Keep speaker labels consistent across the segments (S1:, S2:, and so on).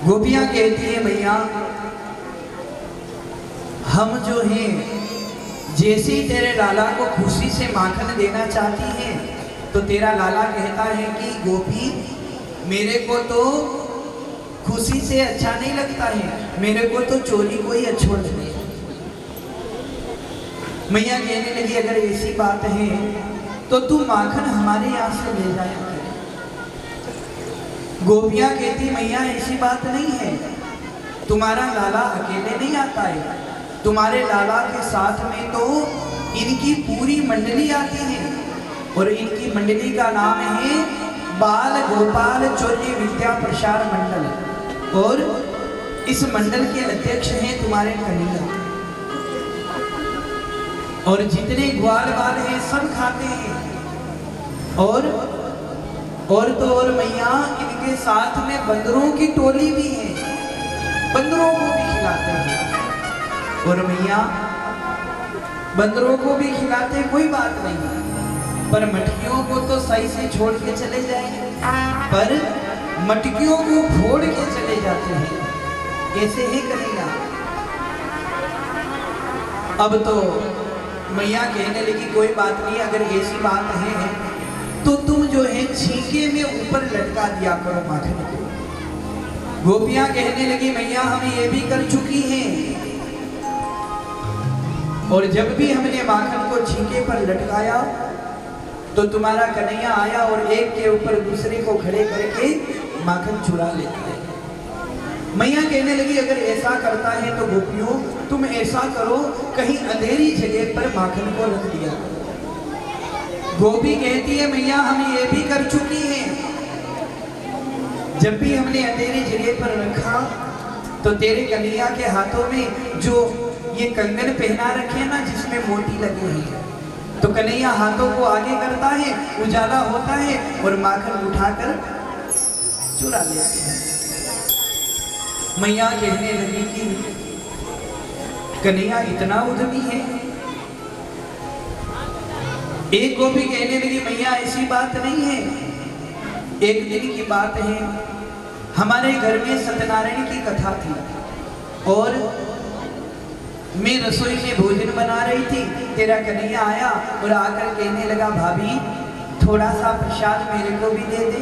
S1: गोपियां कहती है भैया हम जो हैं जैसे ही तेरे लाला को खुशी से माखन देना चाहती है तो तेरा लाला कहता है कि गोपी मेरे को तो खुशी से अच्छा नहीं लगता है, मेरे को तो चोरी को ही अच्छा लगता है। मैया कहने लगी अगर ऐसी बात है तो तू माखन हमारे यहाँ से ले जाया कर। गोपियां कहती मैया ऐसी बात नहीं है, तुम्हारा लाला अकेले नहीं आता है, तुम्हारे लाला के साथ में तो इनकी पूरी मंडली आती है और इनकी मंडली का नाम है बाल गोपाल चौर्य विद्या प्रसार मंडल और इस मंडल के अध्यक्ष हैं तुम्हारे कन्हैया और जितने ग्वाल बाल हैं सब खाते हैं और तो और मैया इनके साथ में बंदरों की टोली भी है, बंदरों को भी खिलाते हैं और मैया बंदरों को भी खिलाते कोई बात नहीं, पर मटकियों को तो सही से छोड़ के चले जाएंगे, पर मटकियों को फोड़ के चले जाते हैं, कैसे ही करेगा। अब तो मैया कहने लगी कोई बात नहीं, अगर ऐसी बात है तो तुम जो है छींके में ऊपर लटका दिया करो माखन को। गोपियां कहने लगी मैया हम ये भी कर चुकी हैं और जब भी हमने माखन को छींके पर लटकाया तो तुम्हारा कन्हैया आया और एक के ऊपर दूसरे को खड़े करके माखन चुरा लेता है। मैया कहने लगी अगर ऐसा करता है तो गोपियों तुम ऐसा करो कहीं अंधेरी जगह पर माखन को रख दिया। गोपी कहती है मैया हम ये भी कर चुकी हैं, जब भी हमने अंधेरी जगह पर रखा तो तेरे कन्हैया के हाथों में जो ये कंगन पहना रखे ना जिसमें मोती लगी हुई है, तो कन्हैया हाथों को आगे करता है, उजाला होता है और माखन उठाकर चुरा लेते हैं। मैया कहने लगी कि कन्हैया इतना उद्यमी है। एक गोपी कहने लगी मैया ऐसी बात नहीं है, एक दिन की बात है हमारे घर में सत्यनारायण की कथा थी और मैं रसोई में भोजन बना रही थी, तेरा कन्हैया आया और आकर कहने लगा भाभी थोड़ा सा प्रसाद मेरे को भी दे दे।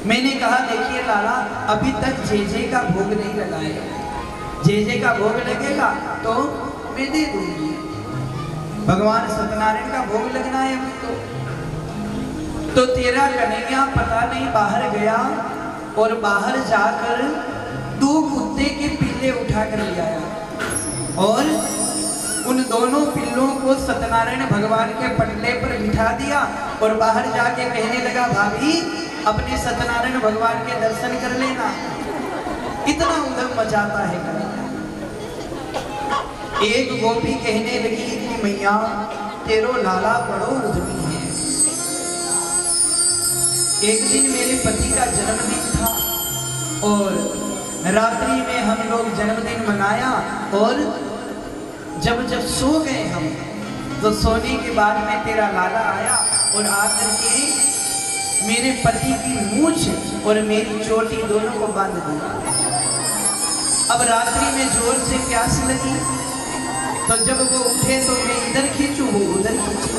S1: मैंने कहा देखिए लाला अभी तक जेजे का भोग नहीं लगाया, जेजे का भोग लगेगा तो मैं दे दूंगी, भगवान सत्यनारायण का भोग लगना है अभी तो तेरा कन्हैया पता नहीं बाहर गया और बाहर जाकर 2 कुत्ते के पिल्ले उठाकर ले आया और उन दोनों पिल्लों को सत्यनारायण भगवान के पटले पर बिठा दिया और बाहर जाके कहने लगा भाभी अपने सत्यनारायण भगवान के दर्शन कर लेना। इतना उधम मचाता है कन्हैया। एक गोपी कहने लगी कि मैया तेरो लाला बड़ो उद्यमी है। एक दिन मेरे पति का जन्मदिन था और रात्रि में हम लोग जन्मदिन मनाया और जब सो गए हम तो सोने के बाद में तेरा लाला आया और आकर के मेरे पति की मूंछ और मेरी चोटी दोनों को बांध दिया। अब रात्रि में जोर से प्यास लगी तो जब वो उठे तो मैं इधर खींचू वो उधर खींचू।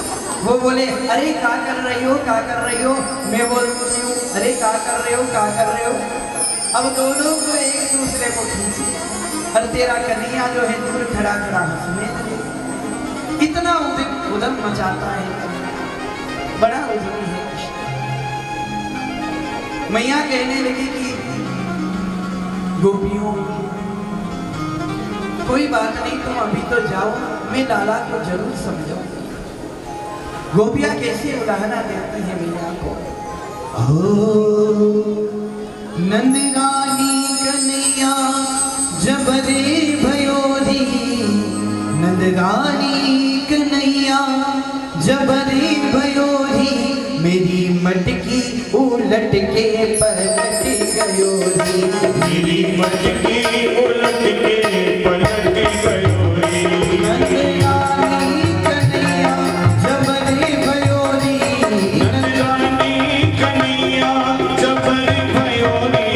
S1: वो बोले अरे क्या कर रही हो क्या कर रही हो, मैं बोल रही हूँ अरे क्या कर रहे हो क्या कर रहे हो। अब दोनों को एक दूसरे को खींचे और तेरा कन्हैया जो है दूर खड़ा खड़ा हंसने लगे। इतना उधम मचाता है, बड़ा उद्यमी है। मैया कहने लगी कि गोपियों कोई बात नहीं तुम अभी तो जाओ, मैं लाला को जरूर समझाऊंगी। गोपियां कैसे उदाहरण देती है मैया को। नंद रानी कन्हैया जबरे भयोरी, नंद रानी कन्हैया जबरे भयोरी, मेरी मटकी उलट के पलट गयोरी,
S2: मेरी मटकी उलट के पलट गयोरी।
S1: नंद रानी कन्हैया जबरे भयोरी,
S2: नंद रानी कन्हैया जबरे भयोरी,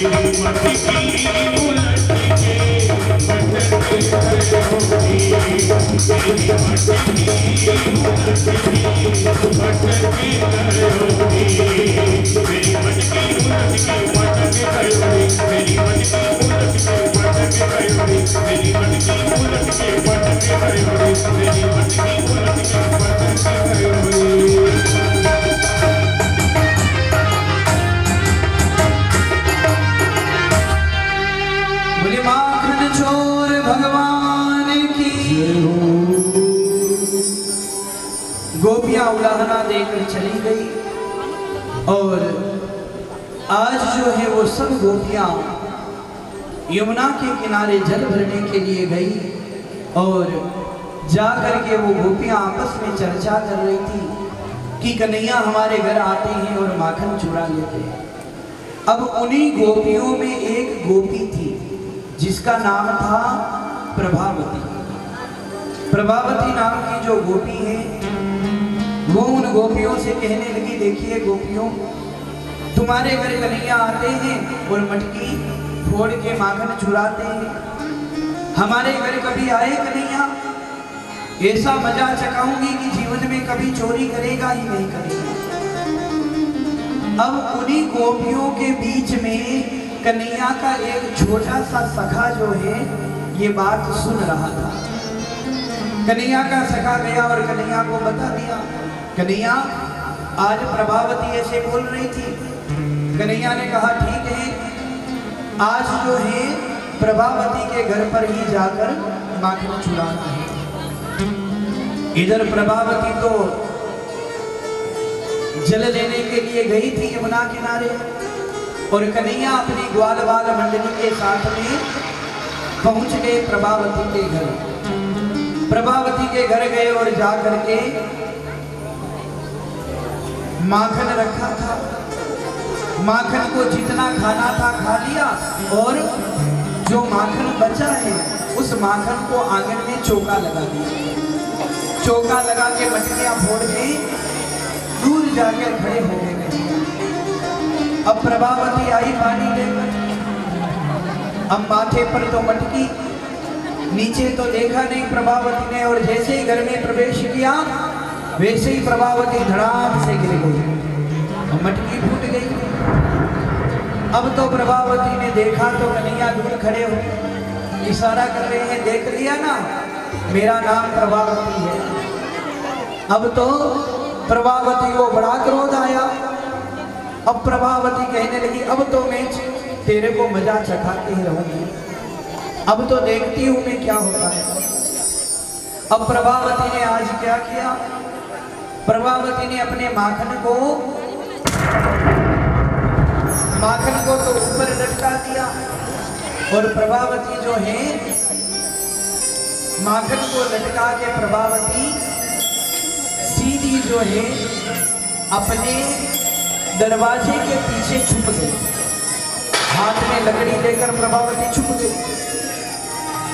S2: मेरी मटकी उलट के पटक करोगी, मेरी मटकी उलट के पटक करोगी, मेरी मटकी उलट के पटक करोगी, मेरी मटकी उलट के पटक करोगी, मेरी मटकी उलट के पटक करोगी, मेरी मटकी उलट के पटक करोगी।
S1: बोले माखन चोर भगवान की। गोपियां उलाहना देकर चली गई और आज जो है वो सब गोपियां यमुना के किनारे जल भरने के लिए गई और जाकर के वो गोपियां आपस में चर्चा कर रही थी कि कन्हैया हमारे घर आते हैं और माखन चुरा लेते हैं। अब उन्हीं गोपियों में एक गोपी थी जिसका नाम था प्रभावती। प्रभावती नाम की जो गोपी है वो उन गोपियों से कहने लगी, देखिए गोपियों, तुम्हारे घर कन्हैया आते हैं और मटकी फोड़ के माखन चुराते हैं। हमारे घर कभी आए कन्हैया, ऐसा मजा चखाऊंगी कि जीवन में कभी चोरी करेगा ही नहीं करेगा। अब उन्हीं गोपियों के बीच में कन्हैया का एक छोटा सा सखा जो है ये बात सुन रहा था। कन्हैया का सखा गया और कन्हैया को बता दिया, कन्हैया आज प्रभावती ऐसे बोल रही थी। कन्हैया ने कहा ठीक है, आज जो है प्रभावती के घर पर ही जाकर माखन चुराना है। इधर प्रभावती तो जल लेने के लिए गई थी यमुना किनारे और कन्हैया अपनी ग्वाल बाल मंडली के साथ में पहुंच गए प्रभावती के घर। प्रभावती के घर गए और जाकर के माखन रखा था। माखन को जितना खाना था खा लिया और जो माखन बचा है उस माखन को आंगन में चौका लगा दिया। चौका लगा के मटकियां फोड़ के दूर जाकर खड़े हो गए। अब प्रभावती आई पानी लेकर, अब माथे पर तो मटकी, नीचे तो देखा नहीं प्रभावती ने, और जैसे ही घर में प्रवेश किया वैसे ही प्रभावती धड़ाम से गिर गई और मटकी फूट गई। अब तो प्रभावती ने देखा तो कन्हैया दूर खड़े हो इशारा कर रहे हैं, देख लिया ना मेरा नाम प्रभावती है। अब तो प्रभावती को बड़ा क्रोध आया। अब प्रभावती कहने लगी, अब तो मैं तेरे को मजा चखाती ही रहूंगी, अब तो देखती हूं मैं क्या होता है। अब प्रभावती ने आज क्या किया, प्रभावती ने अपने माखन को तो ऊपर लटका दिया और प्रभावती जो है माखन को लटका के प्रभावती सीधी जो है अपने दरवाजे के पीछे छुप गई। हाथ में लकड़ी लेकर प्रभावती छुप गई।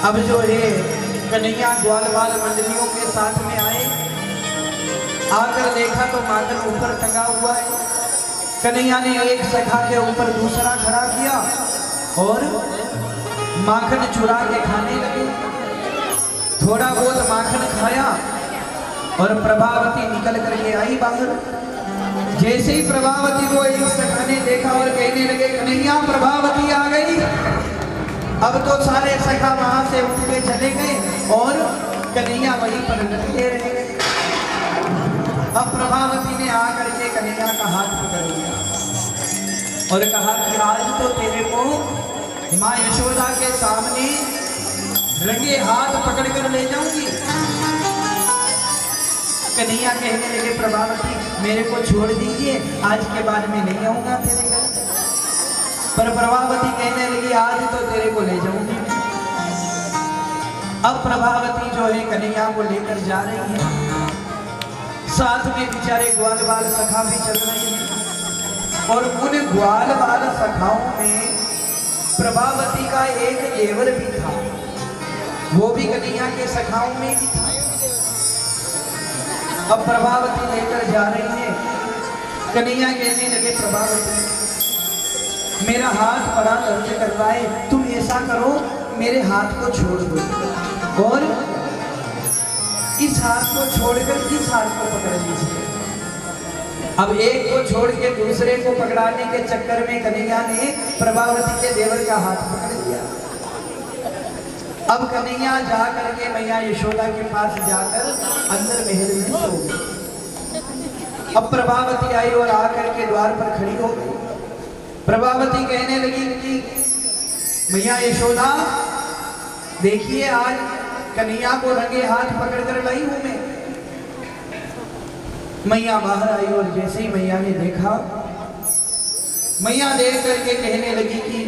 S1: अब जो है कन्हैया ग्वाल बाल मंडलियों के साथ में आए, आकर देखा तो माखन ऊपर टंगा हुआ है। कन्हैया ने एक सखा के ऊपर दूसरा खड़ा किया और माखन चुरा के खाने लगे। थोड़ा बहुत माखन खाया और प्रभावती निकल करके आई बाहर। जैसे ही प्रभावती को एक सखा ने देखा और कहने लगे, कन्हैया प्रभावती आ गई। अब तो सारे सखा वहां से उठ के चले गए और कन्हैया वहीं पर लटके रह गए। अब प्रभावती ने आकर के कन्हैया का हाथ पकड़ लिया और कहा कि आज तो तेरे को माँ यशोदा के सामने रंगे हाथ पकड़कर ले जाऊंगी। कन्हैया कहने लगे, प्रभावती मेरे को छोड़ दीजिए, आज के बाद में नहीं आऊंगा तेरे घर। पर प्रभावती कहने लगी, आज तो तेरे को ले जाऊंगी। अब प्रभावती जो है कन्हैया को लेकर जा रही है, साथ में बेचारे ग्वाल बाल सखा भी चल रहे हैं और उन ग्वाल बाल सखाओं में प्रभावती का एक देवर भी था, वो भी कन्हैया के सखाओं में ही था। अब प्रभावती लेकर जा रही है। कन्हैया कहने लगे, प्रभावती मेरा हाथ बड़ा दर्द कर रहा है, तुम ऐसा करो मेरे हाथ को छोड़ दो और इस हाथ को छोड़कर इस हाथ को पकड़ लीजिए। अब एक को छोड़ के दूसरे को पकड़ाने के चक्कर में कन्हैया ने प्रभावती के देवर का हाथ पकड़ लिया। अब कन्हैया जा करके मैया यशोदा के पास जाकर अंदर महल में सो गई। अब प्रभावती आई और आकर के द्वार पर खड़ी हो गई। प्रभावती कहने लगी कि मैया यशोदा देखिए, आज कन्हैया को रंगे हाथ पकड़कर लाई हूं मैं। मैया बाहर आई और जैसे ही मैया ने देखा, मैया देख करके कहने लगी कि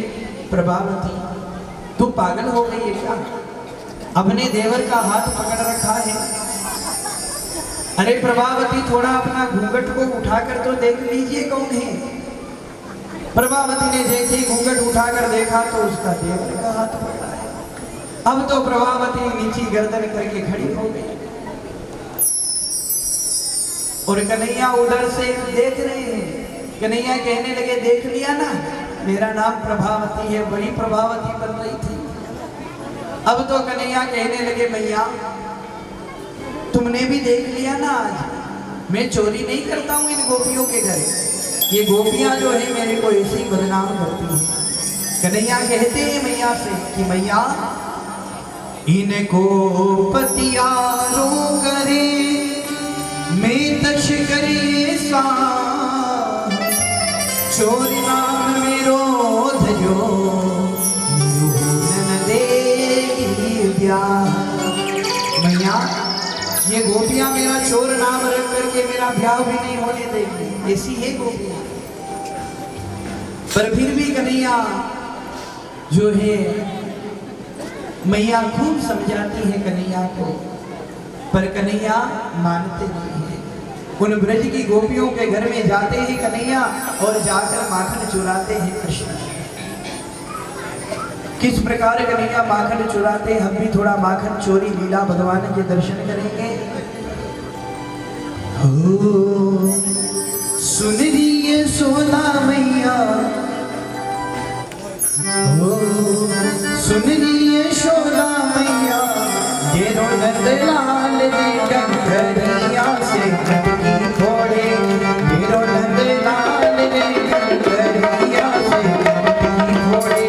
S1: प्रभावती तू पागल हो गई है क्या? अपने देवर का हाथ पकड़ रखा है। अरे प्रभावती थोड़ा अपना घूंघट को उठाकर तो देख लीजिए कौन है। प्रभावती ने जैसे ही घूंघट उठाकर देखा तो उसका देवर का हाथ पकड़ा है। अब तो प्रभावती नीची गर्दन करके खड़ी हो गई और कन्हैया उधर से देख रहे हैं। कन्हैया कहने लगे देख लिया ना, मेरा नाम प्रभावती है, बड़ी प्रभावती बन रही थी। अब तो कन्हैया कहने लगे मैया तुमने भी देख लिया ना, आज मैं चोरी नहीं करता हूं इन गोपियों के घर, ये गोपियां जो है मेरे को ऐसे ही बदनाम करती है। कन्हैया कहते हैं मैया से कि मैया इनको पतियारो करे मैं तस्करी सा चोर नाम मेरो धजो न देगी ब्याह। मैया ये गोपियां मेरा चोर नाम रख करके मेरा ब्याह भी नहीं होने देगी, ऐसी है गोपियां। पर फिर भी कन्हैया जो है मैया खूब समझाती है कन्हैया को, पर कन्हैया मानते नहीं है। उन ब्रज की गोपियों के घर में जाते हैं कन्हैया और जाकर माखन चुराते हैं कृष्ण। किस प्रकार कन्हैया माखन चुराते हैं, हम भी थोड़ा माखन चोरी लीला भगवान के दर्शन करेंगे। हो सुन रही सोना मैया, हो सुन रही सोना मैया, जेरो नंदलाल ने कंकरिया से कटकी फोड़े, जेरो नंदलाल ने कंकरिया से कटकी फोड़े।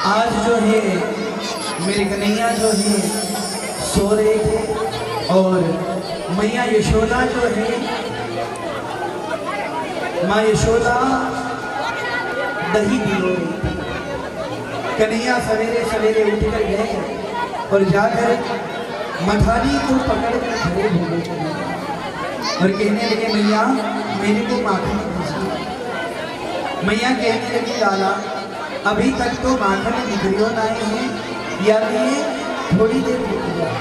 S1: आज जो है मेरे कन्हैया जो है सो रहे थे और मैया यशोदा जो है माँ यशोदा दही पिलो रही थी। कन्हैया सवेरे सवेरे उठ कर गए और जाकर मथारी को पकड़ कर खड़े हो गए और कहने लगे मैया मेरे को माखन दीजिए। मैया कहने लगी लाला अभी तक तो माखन निकलियो नहीं है या लिए थोड़ी देर रुक जाओ।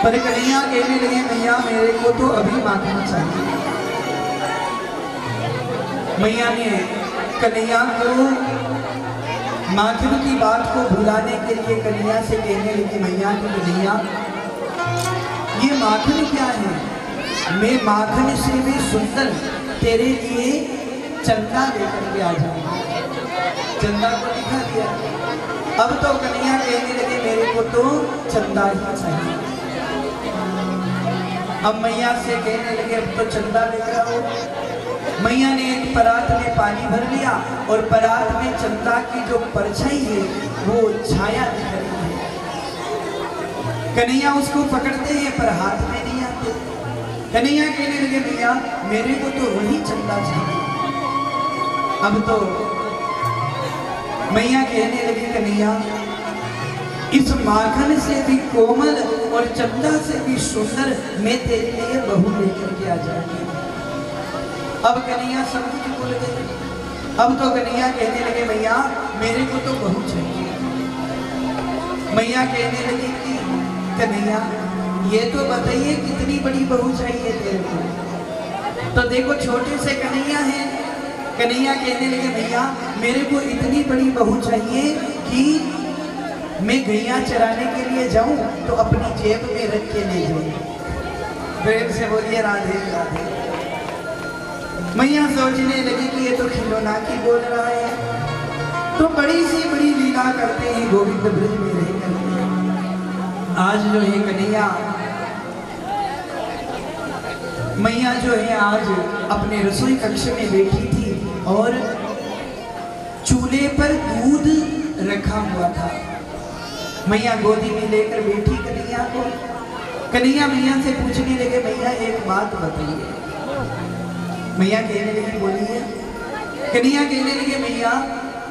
S1: पर कन्हैया कहने लगे मैया मेरे को तो अभी माखन चाहिए। मैया ने कन्हैया को माखन की बात को भुलाने के लिए कन्हैया से कहने लगी मैया की कन्हैया ये माखन क्या है? मैं माखन से भी सुंदर तेरे लिए चंदा लेकर के आ जाऊंगा। चंदा को दिखा दिया। अब तो कन्हैया कहने लगे मेरे को तो चंदा ही चाहिए। अब मैया से कहने लगे अब तो चंदा लेकर आओ। मैया ने एक परात में पानी भर लिया और परात में चंदा की जो परछाई है वो छाया दिख रही है। कन्हैया उसको पकड़ते हैं पर हाथ में नहीं आते। कन्हैया कहने लगे भैया मेरे को तो वही चंदा चाहिए। अब तो मैया कहने लगी कन्हैया इस माखन से भी कोमल और चंदा से भी सुंदर मैं तेरे लिए बहू लेकर के आ जाऊंगी। अब कन्हैया सब कुछ भूल गए। अब तो कन्हैया कहने लगे मैया मेरे को तो बहू चाहिए। मैया कहने लगी कि कन्हैया ये तो बताइए कितनी बड़ी बहू चाहिए तेरे को? तो देखो छोटे से कन्हैया है। कन्हैया कहने लगे भैया मेरे को इतनी बड़ी बहू चाहिए कि मैं गैया चराने के लिए जाऊं तो अपनी जेब में रख के ले जाऊं। प्रेम से बोलिए राधे राधे। मैया सोचने लगी कि ये तो खिलौना की बोल रहा है, तो बड़ी सी बड़ी लीला करते हैं गोविंद ब्रज में रहकर। आज जो है कन्हैया, मैया जो है आज अपने रसोई कक्ष में बैठी थी और चूल्हे पर दूध रखा हुआ था। मैया गोदी में लेकर बैठी कन्हैया को। कन्हैया मैया से पूछने लगे, मैया एक बात बताइए। मैया कहने लगी, बोलिए। कन्हैया कहने लगे, मैया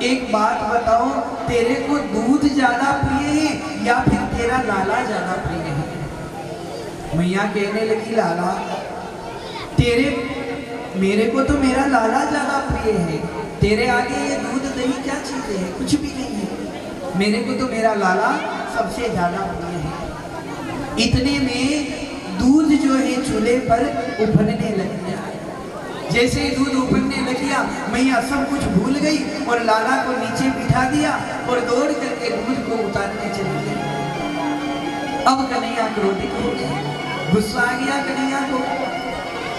S1: एक बात बताओ, तेरे को दूध ज्यादा प्रिय है या फिर तेरा लाला ज्यादा प्रिय है? मैया कहने लगी, लाला। मेरे को तो मेरा लाला ज्यादा प्रिय है, तेरे आगे ये दूध दही क्या चीजें है, कुछ भी नहीं है। मेरे को तो मेरा लाला सबसे ज्यादा प्रिय है। इतने में दूध जो है चूल्हे पर उबलने लग गया। जैसे ही दूध उबलने लग गया, मैया सब कुछ भूल गई और लाला को नीचे बिठा दिया और दौड़ करके दूध को उतारने चली गई। अब कन्हैया क्रोधित हो गया, गुस्सा आ गया कन्हैया को।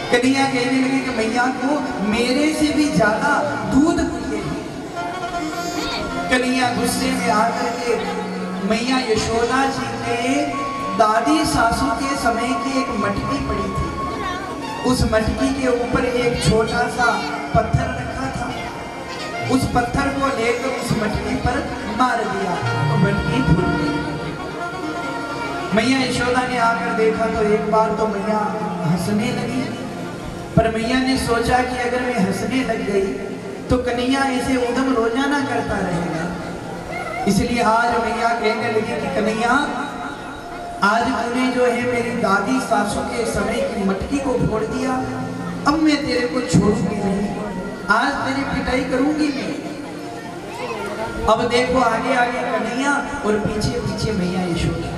S1: कन्हैया कहने लगी कि मैया को मेरे से भी ज्यादा दूध प्रिय है। कन्हैया गुस्से में आकर के मैया यशोदा जी के दादी सासू के समय की एक मटकी पड़ी थी, उस मटकी के ऊपर एक छोटा सा पत्थर रखा था। उस पत्थर को लेकर उस मटकी पर मार दिया तो मटकी फूट गई। मैया यशोदा ने आकर देखा तो एक बार तो मैया हंसने लगी, पर मैया ने सोचा कि अगर मैं हंसने लग गई तो कन्हैया ऐसे उदम रोजाना करता रहेगा। इसलिए आज मैया कहने लगी कि कन्हैया, आज तूने जो है मेरी दादी सासू के समय की मटकी को फोड़ दिया, अब मैं तेरे को छोड़ूंगी नहीं, आज तेरी पिटाई करूंगी मैं। अब देखो आगे आगे कन्हैया और पीछे पीछे मैया यशोदा।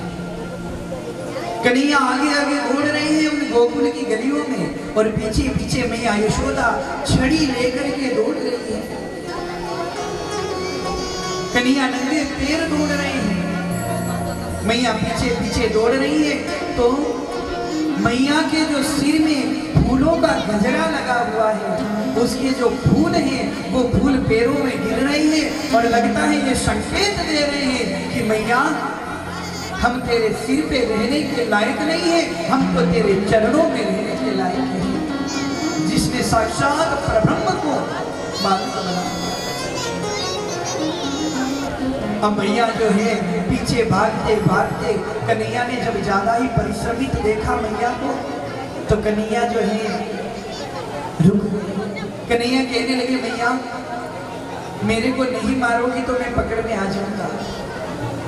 S1: कन्हैया आगे आगे दौड़ रहे हैं उन गोकुल की गलियों में और पीछे पीछे मैया यशोदा छड़ी लेकर के दौड़ रही है। कन्हैया नंगे पैर दौड़ रहे हैं, मैया पीछे पीछे दौड़ रही है। तो मैया के जो सिर में फूलों का गजरा लगा हुआ है, उसके जो फूल हैं वो फूल पैरों में गिर रहे हैं और लगता है ये संकेत दे रहे हैं कि मैया, हम तेरे सिर पे रहने के लायक नहीं है, हम तो तेरे चरणों में रहने के लायक हैं, जिसने साक्षात परब्रह्म को बालक बना। अब मैया जो है पीछे भागते भागते, कन्हैया ने जब ज्यादा ही परिश्रमित देखा मैया को तो कन्हैया जो है रुक गई। कन्हैया कहने लगे, मैया मेरे को नहीं मारोगी तो मैं पकड़ में आ जाऊंगा।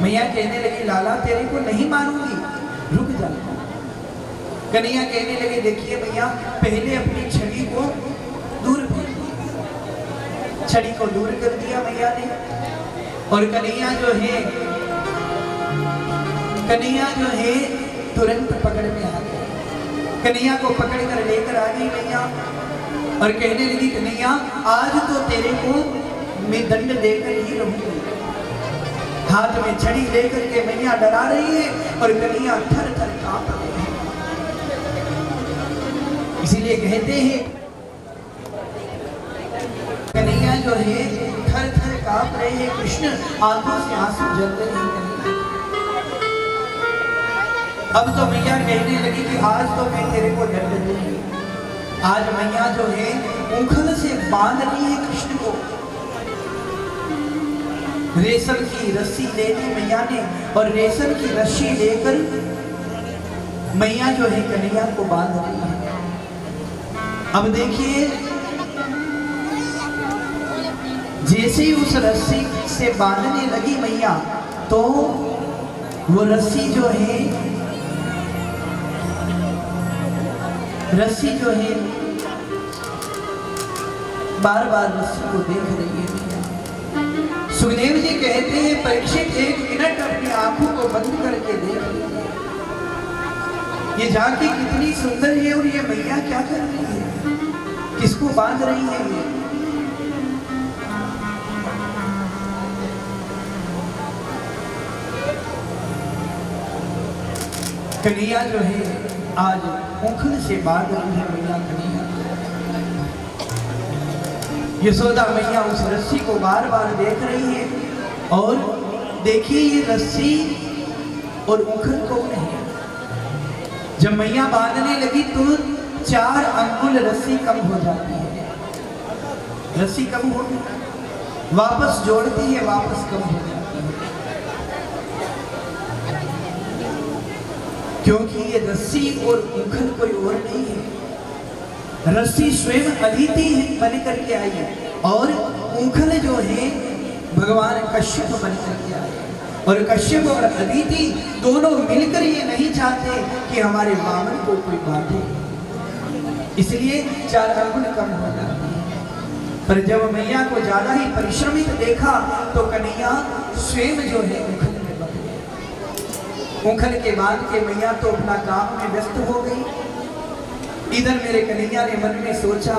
S1: मैया कहने लगी, लाला तेरे को नहीं मारूंगी, रुक जा। कन्हैया कहने लगे, देखिए मैया, पहले अपनी छड़ी को दूर फेंकी। छड़ी को दूर कर दिया मैया ने और कन्हैया जो है तुरंत पकड़ में आ गया। कन्हैया को पकड़ कर लेकर आ गई मैया और कहने लगी, कन्हैया आज तो तेरे को मैं दंड देकर ही रहूंगी। हाथ में छड़ी लेकर के मैया डरा रही है और कन्हैया थर थर कांप रही है। इसीलिए कहते हैं कन्हैया जो है थर थर कांप रहे हैं, कृष्ण आंखों से आंसू जल रहे हैं। अब तो मैया कहने लगी कि आज तो मैं तेरे को दंड दूंगी। आज मैया जो है उंगल से बांध रही है कृष्ण को। रेशम की रस्सी ले ली मैया ने और रेशम की रस्सी लेकर मैया जो है कन्हैया को बांध रही है। अब देखिए, जैसे ही उस रस्सी से बांधने लगी मैया तो वो रस्सी जो है बार बार रस्सी को देख रही है। सुखदेव जी कहते हैं, परीक्षित 1 मिनट अपनी आंखों को बंद करके देख लीजिए, ये झांकी कितनी सुंदर है और ये मैया क्या कर रही है, किसको बांध रही है ये। कन्हैया जो है आज उखल से बांध रही है मैया कन्हैया। यशोदा मैया उस रस्सी को बार बार देख रही है और देखिए ये रस्सी और उखल कौन है। जब मैया बांधने लगी तो 4 अंगुल रस्सी कम हो जाती है, रस्सी कम हो वापस जोड़ती है, वापस कम हो जाती है, क्योंकि ये रस्सी और उखल कोई और नहीं है। रस्सी स्वयं अदिति बन करके आई है और उखल जो है भगवान कश्यप बन करके आए। और कश्यप और अदिति दोनों मिलकर ये नहीं चाहते कि हमारे वामन को कोई बांधे, इसलिए 4 अंगुल कम हो जाते हैं। पर जब मैया को ज्यादा ही परिश्रमित देखा तो कन्हैया स्वयं जो है उखल में बंध गए। उखल के बाद के मैया तो अपना काम में व्यस्त हो गई। इधर मेरे कन्हैया ने मन में सोचा,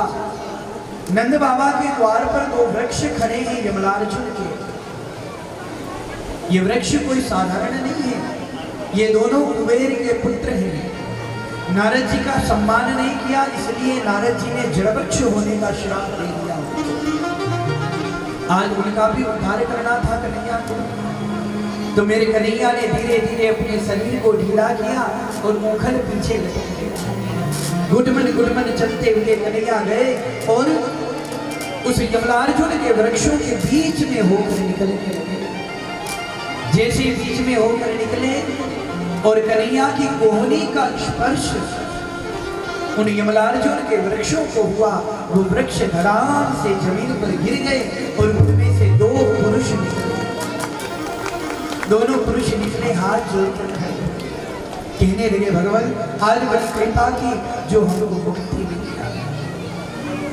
S1: नंद बाबा के द्वार पर 2 वृक्ष खड़े हैं यमलार्जुन के। ये वृक्ष कोई साधारण नहीं है, ये दोनों कुबेर के पुत्र हैं। नारद जी का सम्मान नहीं किया, इसलिए नारद जी ने जड़ वृक्ष होने का श्राप दे दिया। आज उनका भी उद्धार करना था कन्हैया को, तो मेरे कन्हैया ने धीरे धीरे अपने शरीर को ढीला किया और उखल पीछे लटक गए। गुटमन चलते हुए कन्हैया गए और उस यमलार्जुन के वृक्षों के बीच में होकर निकलने लगे। जैसे बीच में होकर निकले और कन्हैया की कोहनी का स्पर्श उन यमलार्जुन के वृक्षों को हुआ, वो वृक्ष धड़ाम से जमीन पर गिर गए और उनमें से 2 पुरुष निकले। दोनों पुरुष निकले हाथ जोड़कर कहने लगे, भगवान आज बड़ी कृपा की जो हमको मुक्ति मिली।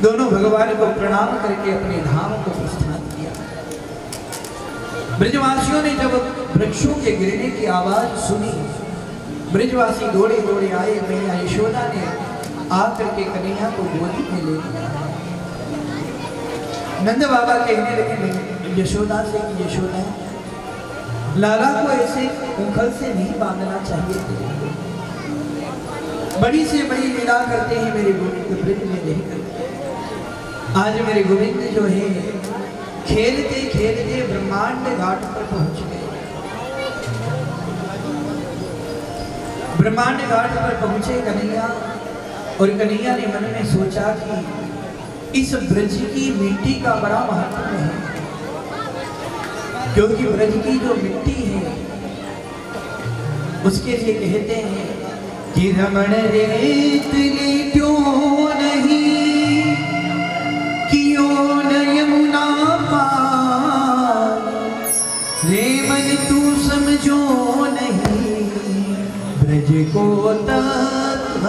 S1: दोनों भगवान को प्रणाम करके अपने धाम को प्रस्थान किया। ब्रजवासियों ने जब वृक्षों के गिरने की आवाज सुनी, ब्रजवासी दौड़े दौड़े आए। मैया यशोदा ने आकर के कन्हैया को गोदी में ले लिया। नंद बाबा कहने लगे यशोदा से कि यशोदा, लाला को ऐसे उखल से नहीं बांधना चाहिए थे। बड़ी से बड़ी लीला करते हैं मेरे गोविंद ब्रज में रह करके। आज मेरे गोविंद जो है खेलते खेलते ब्रह्मांड घाट पर पहुंच गए। ब्रह्मांड घाट पर पहुंचे कन्हैया, और कन्हैया ने मन में सोचा कि इस ब्रज की मिट्टी का बड़ा महत्व है, क्योंकि ब्रज की जो मिट्टी है उसके लिए कहते हैं कि रमण रेत ले क्यों नहीं कियो न यमुना पार, रे मन तू समझो नहीं ब्रज को तत्व।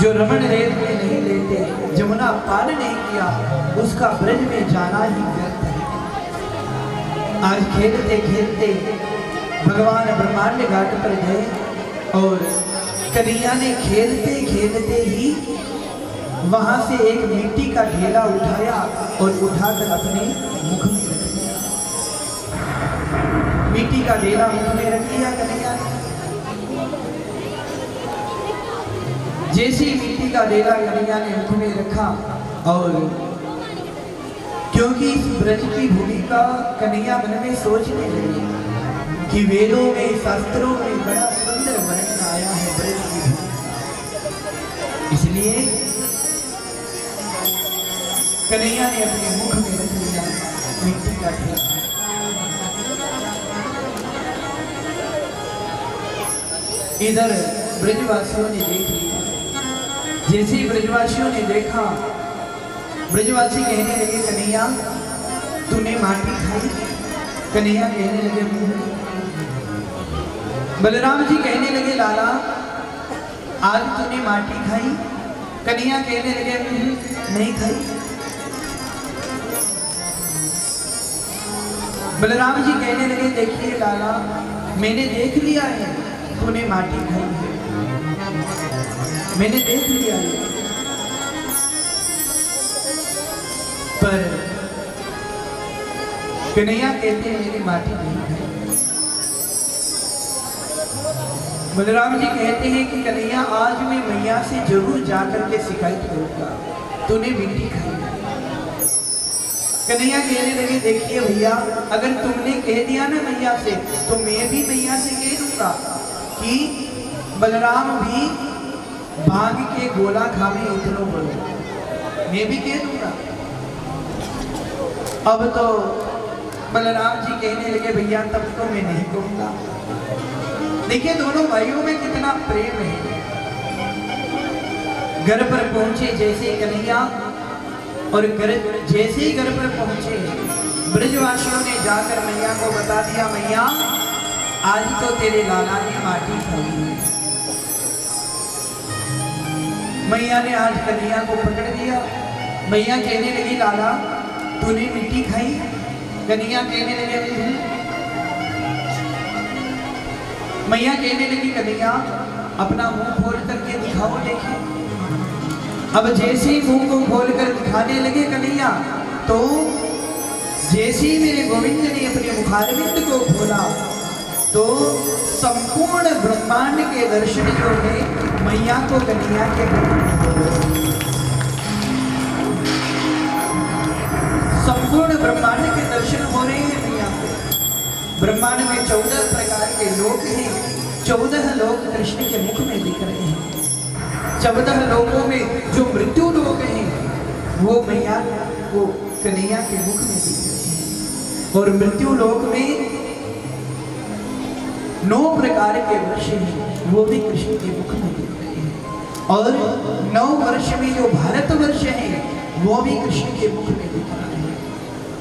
S1: जो रमण रेत में नहीं लेते, जमुना पार नहीं किया, उसका ब्रज में जाना ही व्यर्थ है। आज खेलते खेलते भगवान ब्रह्मांड घाट पर गए और कन्हैया ने खेलते खेलते ही वहां से एक मिट्टी का ढेला उठाया और उठाकर अपने मुख में रख दिया। मिट्टी का ढेला मुख में रख दिया कन्हैया ने। जैसी मिट्टी का ढेला कन्हैया ने मुख में रखा, और क्योंकि इस ब्रज की भूमि का कन्हैया मन में सोचने लगे कि वेदों में शास्त्रों में बड़ा सुंदर वर्णन आया है ब्रज की भूमि, इसलिए कन्हैया ने अपने मुख में रख लिया मिट्टी का ढेला। इधर ब्रजवासियों ने देख लिया। जैसे ही ब्रजवासियों ने देखा, ब्रजवासी कहने लगे कन्हैया तूने माटी खाई? कन्हैया कहने लगे। बलराम जी कहने लगे लाला आज तूने माटी खाई? कन्हैया कहने लगे नहीं खाई। बलराम जी कहने लगे देखिए लाला मैंने देख लिया है तूने माटी खाई है, मैंने देख लिया है, पर कन्हैया कहते हैं मेरी माटी नहीं खाई। बलराम जी कहते हैं कि कन्हैया आज मैं मैया से जरूर जाकर के शिकायत करूंगा, तूने मिट्टी खाई। कन्हैया कहने लगे देखिए भैया, अगर तुमने कह दिया ना मैया से, तो मैं भी मैया से कह दूंगा कि बलराम भी भांग के गोला खावे इतनो बड़ो, मैं भी कह दूंगा। अब तो बलराम जी कहने लगे भैया तब तो मैं नहीं कहूंगा। देखिए दोनों भाइयों में कितना प्रेम है। घर पर पहुंचे जैसे कन्हैया, और जैसे ही घर पर पहुंचे ब्रजवासियों ने जाकर मैया को बता दिया, मैया आज तो तेरे लाला ने माटी खाई है। मैया ने आज कन्हैया को पकड़ दिया। मैया कहने लगी लाला तूने मिट्टी खाई? कन्हैया कहने लगे मैया कहने लगी कन्हैया अपना मुंह खोल करके दिखाओ देखे। अब जैसे ही मुंह को खोल कर दिखाने लगे कन्हैया, तो जैसे ही मेरे गोविंद ने अपने मुखारविंद को खोला तो संपूर्ण ब्रह्मांड के दर्शन जो है मैया को कन्हैया के संपूर्ण ब्रह्मांड के दर्शन हो रहे हैं मैया को। ब्रह्मांड में 14 प्रकार के लोक हैं, 14 लोक कृष्ण के मुख में दिख रहे हैं। 14 लोकों में जो मृत्यु लोक हैं वो मैया को कन्हैया के मुख में दिख रहे हैं। और मृत्यु लोक में 9 प्रकार के वर्ष हैं, वो भी कृष्ण के मुख में दिख रहे हैं। और 9 वर्ष में जो भारत वर्ष है वो भी कृष्ण के मुख में दिख रहा है।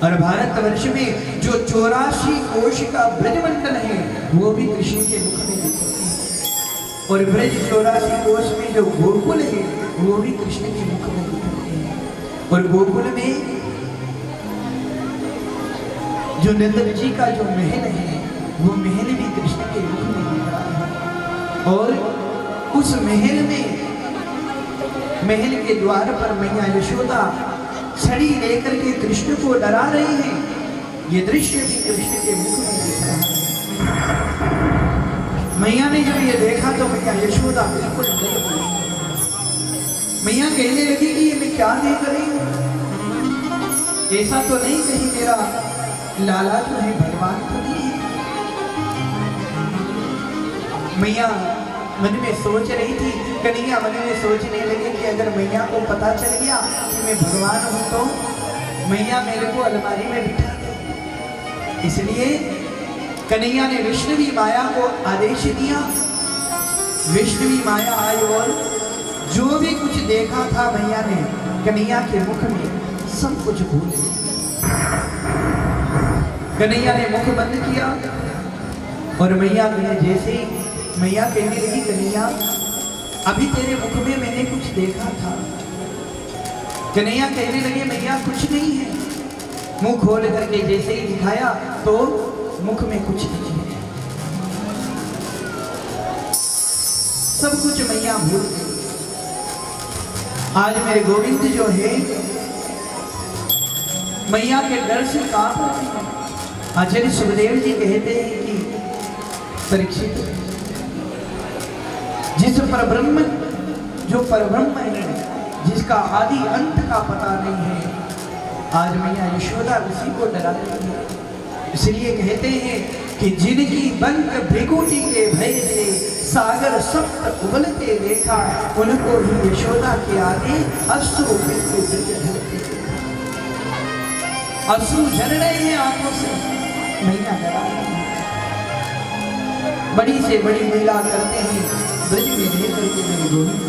S1: और भारत वर्ष में जो 84 कोश का ब्रजमंडल है वो भी कृष्ण के मुख में दिख रहे हैं। और ब्रज 84 कोश में जो गोकुल है वो भी कृष्ण के मुख में दिख रहे हैं। और गोकुल में जो नंद जी का जो महल है वो महल भी कृष्ण के मुख में दिख रहा है। और उस महल में महल के द्वार पर मैया यशोदा छड़ी लेकर के कृष्ण को डरा रही है। ये दृश्य भी कृष्ण के मुख में दिख रहा है। मैया ने जब ये देखा तो मैया यशोदा बिल्कुल डर गई। मैया कहने लगी कि ये मैं क्या देख रही हूँ, ऐसा तो नहीं कहीं मेरा लाला जो है भगवान तो नहीं है। मैया मन में सोच रही थी, कन्हैया मन में सोचने लगे कि अगर मैया को पता चल गया कि मैं भगवान हूं तो मैया मेरे को अलमारी में बिठा दे। इसलिए कन्हैया ने विष्णुवी माया को आदेश दिया। विष्णुवी माया आई और जो भी कुछ देखा था मैया ने कन्हैया के मुख में सब कुछ भूल गया। कन्हैया ने मुख बंद किया और मैया ने जैसे ही मैया कहने लगी कन्हैया अभी तेरे मुख में मैंने कुछ देखा था। कन्हैया कहने लगे मैया कुछ नहीं है। मुंह खोल करके जैसे ही दिखाया तो मुख में कुछ नहीं है। सब कुछ मैया भूल गई। आज मेरे गोविंद जो है मैया के डर से कांप रहे हैं। आचार्य सुखदेव जी कहते हैं कि परीक्षित जिस परब्रह्म जो परब्रह्म है जिसका आदि अंत का पता नहीं है, आज मैया यशोदा उसी को डरा रही है। इसलिए कहते हैं कि जिनकी बंक भृगुटी के भय से सागर सप्त उबलते देखा, उनको ही यशोदा के आगे अश्रु अश्रु झर रहे हैं आंखों से। मैया डरा रही है। बड़ी से बड़ी लीला करते हैं ब्रज में रह करके मेरे गोविंद।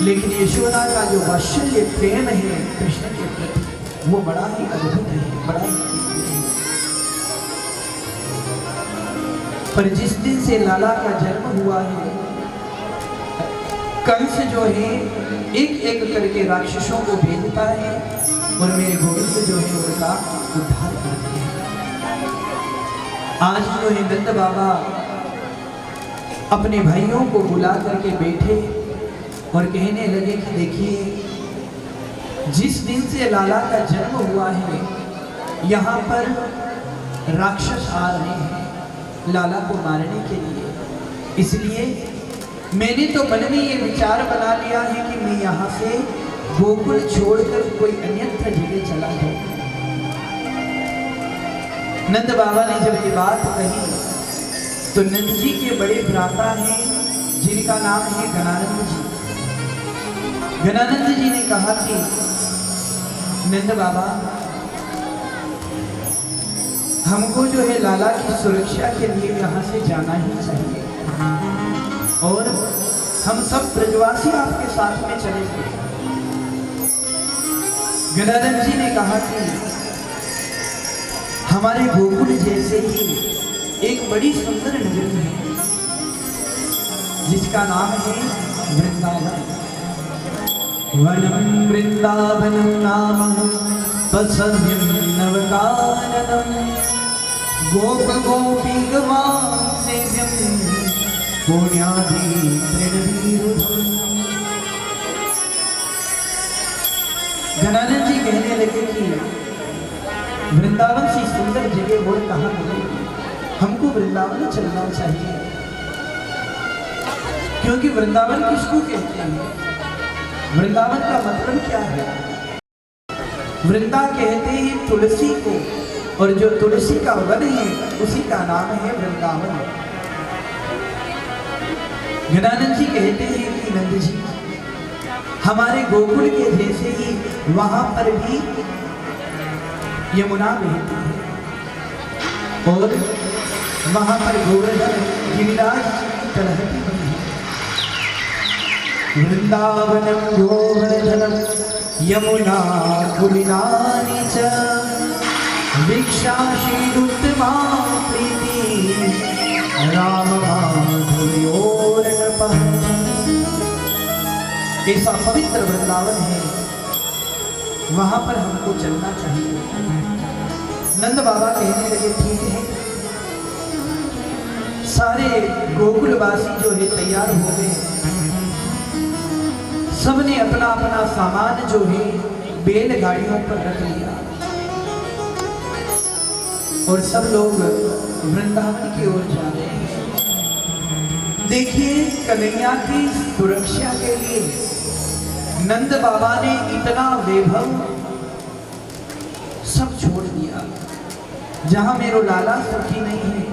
S1: लेकिन यशोदा का जो वात्सल्य प्रेम है कृष्ण के प्रति वो बड़ा ही अद्भुत है, बड़ा ही है। पर जिस दिन से लाला का जन्म हुआ है कंस जो है एक एक करके राक्षसों को भेजता है और मेरे गोविंद जो है उनका उद्धार करते हैं। आज जो है नंद बाबा अपने भाइयों को बुला करके बैठे और कहने लगे कि देखिए जिस दिन से लाला का जन्म हुआ है यहाँ पर राक्षस आ रहे हैं लाला को मारने के लिए। इसलिए मैंने तो मन में ये विचार बना लिया है कि मैं यहाँ से गोकुल छोड़कर कोई अन्यत्र जगह चला जाऊं। नंद बाबा ने जब ये बात कही तो नंद जी के बड़े भ्राता हैं जिनका नाम है घनानंद जी। घनानंद जी ने कहा कि नंद बाबा, हमको जो है लाला की सुरक्षा के लिए यहाँ से जाना ही चाहिए और हम सब ब्रजवासी आपके साथ में चलेंगे। घनानंद जी ने कहा कि हमारे गोकुल जैसे ही एक बड़ी सुंदर नगरी है जिसका नाम है वृंदावन। वनम वृंदावनम नाम पसव्यम नवकाननम गोप गोपी गवां सेव्यम पुण्यादि तृणवीरुधम। घनानंद जी कहने लगे कि वृंदावन सी सुंदर जगह और कहाँ मिलेगी, हमको वृंदावन चलना चाहिए। क्योंकि वृंदावन किसको कहते हैं? वृंदावन का मतलब क्या है? वृंदा कहते हैं तुलसी को, और जो तुलसी का वन है उसी का नाम है वृंदावन। घनानंद जी कहते हैं कि नंद जी, हमारे गोकुल के जैसे ही वहां पर भी यमुना बहती है और वहां पर गोवर्धन गिरिराज की तलहटी बनी है। वृंदावनम गोवर्धनम यमुना कुलिनानि च वीक्षाशीदुत्तमा प्रीति राम माधुर्योर्नपः। ऐसा पवित्र वृंदावन है, वहां पर हमको चलना चाहिए। नंद बाबा कहने लगे ठीक है। सारे गोकुलवासी जो है तैयार हो गए, सबने अपना अपना सामान जो है बैलगाड़ियों पर रख लिया और सब लोग वृंदावन की ओर जा रहे हैं। देखिए, कन्हैया की सुरक्षा के लिए नंद बाबा ने इतना वैभव सब छोड़ दिया। जहां मेरो लाला सुखी नहीं है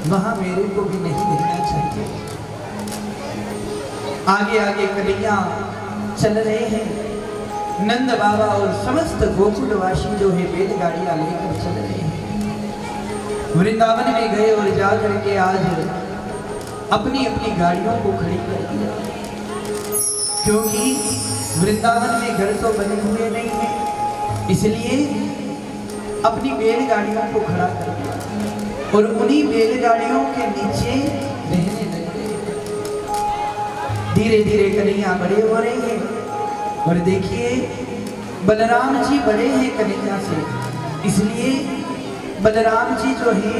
S1: वहां मेरे को भी नहीं रहना चाहिए। आगे आगे कन्हैया चल रहे हैं। नंद बाबा और समस्त गोकुलवासी जो है बैलगाड़ियां लेकर चल रहे हैं। वृंदावन में गए और जा करके आज अपनी अपनी गाड़ियों को खड़ी कर दिया, क्योंकि वृंदावन में घर तो बने हुए नहीं है, इसलिए अपनी बैलगाड़ियों को खड़ा कर दिया और उन्हीं बैलगाड़ियों के नीचे रहने लगे। धीरे धीरे कन्हैया बड़े हो रहे हैं और देखिए बलराम जी बड़े हैं कन्हैया से, इसलिए बलराम जी जो है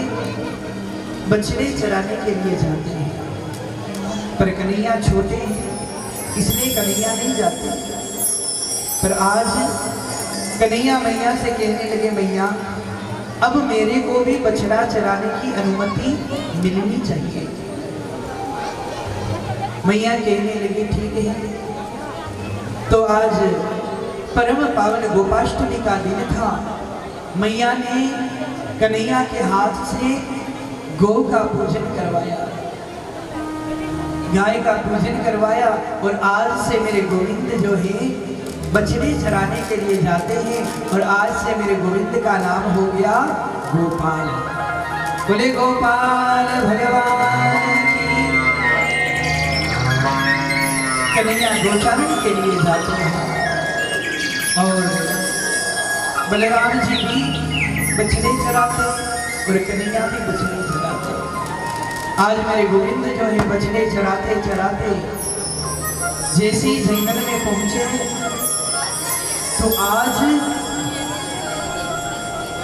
S1: बछड़े चराने के लिए जाते हैं, पर कन्हैया छोटे हैं इसलिए कन्हैया नहीं जाते। पर आज कन्हैया मैया से कहने लगे, मैया अब मेरे को भी बछड़ा चराने की अनुमति मिलनी चाहिए। मैया कहने लगी ठीक है। तो आज परम पावन गोपाष्टमी का दिन था। मैया ने कन्हैया के हाथ से गौ का पूजन करवाया, गाय का पूजन करवाया और आज से मेरे गोविंद जो है बछड़े चराने के लिए जाते हैं और आज से मेरे गोविंद का नाम हो गया गोपाल। बोले गोपाल भगवान की। कन्हैया गोचारण के लिए जाते हैं और बलराम जी भी बछड़े चराते और कन्हैया भी बछड़े चराते। आज मेरे गोविंद जो है बछड़े चराते चराते जैसे ही जंगल में पहुंचे तो आज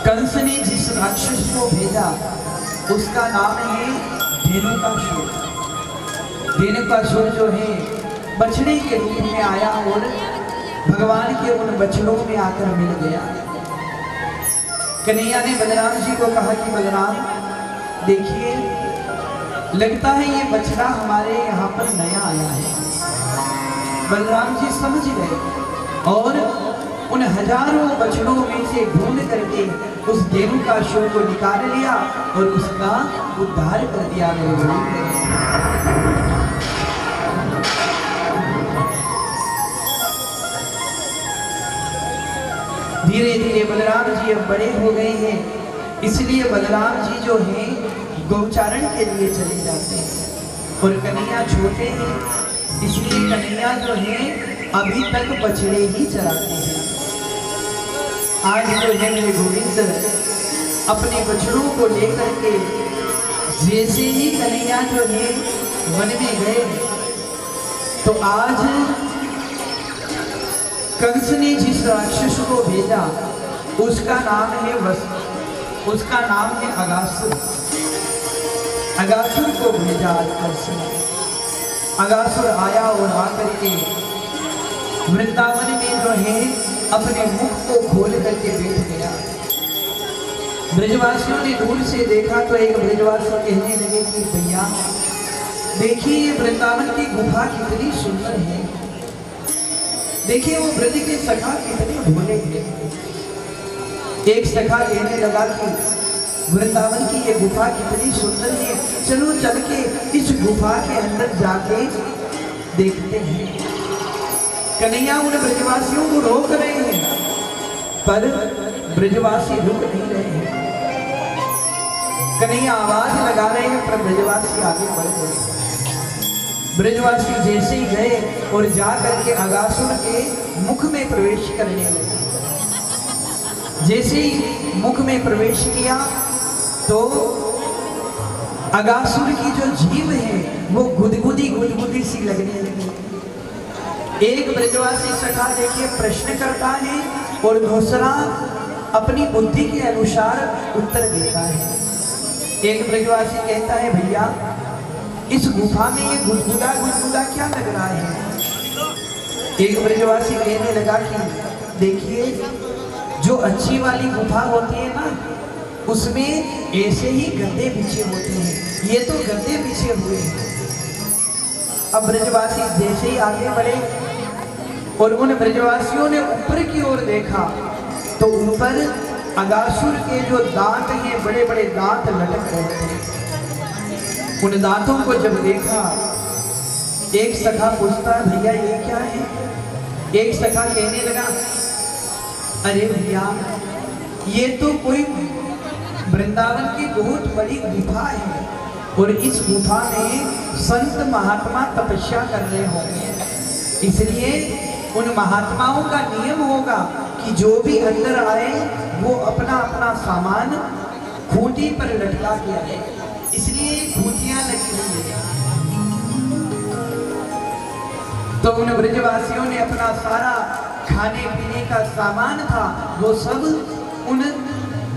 S1: कंस ने जिस राक्षस को भेजा उसका नाम है धेनुकासुर। धेनुकासुर जो है बछड़े के रूप में आया और भगवान के उन बछड़ों में आकर मिल गया। कन्हैया ने बलराम जी को कहा कि बलराम देखिए, लगता है ये बछड़ा हमारे यहाँ पर नया आया है। बलराम जी समझ गए और उन हजारों बछड़ों में से ढूंढ करके उस धेनुकासुर को निकाल लिया और उसका उद्धार कर दिया। धीरे धीरे बलराम जी अब बड़े हो गए हैं, इसलिए बलराम जी जो हैं गौचारण के लिए चले जाते हैं और कन्हैया छोटे हैं, इसलिए कन्हैया जो हैं अभी तक बछड़े ही चराते हैं। आज जो है मेरे गोविंद अपने बछड़ों को लेकर के जैसे ही कन्हैया जो है वन में गए तो आज कंस ने जिस राक्षस को भेजा उसका नाम है उसका नाम है अगासुर। अगासुर को भेजा आज कंस ने। अगासुर आया और आकर के वृंदावन में जो है अपने मुख को खोल करके बैठ गया। ब्रजवासियों ने दूर से देखा तो एक ब्रजवासी कहने लगे कि भैया देखिए ये वृंदावन की गुफा कितनी सुंदर है, देखिए वो ब्रज के सखा कितने भोले हैं। एक सखा कहने लगा कि वृंदावन की ये गुफा कितनी सुंदर है, चलो चल के इस गुफा के अंदर जाके देखते हैं। कन्हैया उन ब्रजवासियों को रोक रहे हैं पर ब्रजवासी रुक नहीं रहे हैं। कन्हैया आवाज लगा रहे हैं पर ब्रजवासी आगे बढ़ गए। ब्रजवासी जैसे ही गए और जा करके अगासुर के मुख में प्रवेश करने लगे। जैसे ही मुख में प्रवेश किया तो अगासुर की जो जीभ है वो गुदगुदी सी लगने लगी। एक ब्रजवासी सखा देखिए प्रश्न करता है और दूसरा अपनी बुद्धि के अनुसार उत्तर देता है। एक ब्रजवासी कहता है भैया इस गुफा में ये गुदगुदा क्या लग रहा है। एक ब्रजवासी कहने लगा कि देखिए जो अच्छी वाली गुफा होती है ना उसमें ऐसे ही गद्दे बिछे होते हैं, ये तो गद्दे बिछे हुए हैं। अब ब्रजवासी जैसे ही आगे बढ़े और उन ब्रजवासियों ने ऊपर की ओर देखा तो ऊपर अगासुर के जो दांत हैं बड़े बड़े दांत लटक रहे थे। उन दांतों को जब देखा एक सखा पूछता भैया ये क्या है। एक सखा कहने लगा अरे भैया ये तो कोई वृंदावन की बहुत बड़ी गुफा है और इस गुफा में संत महात्मा तपस्या कर रहे होंगे, इसलिए उन महात्माओं का नियम होगा कि जो भी अंदर आए वो अपना अपना सामान खूंटी पर लटका के आए, इसलिए खूंटियां लगी हुई है। तो उन ब्रजवासियों ने अपना सारा खाने पीने का सामान था वो सब उन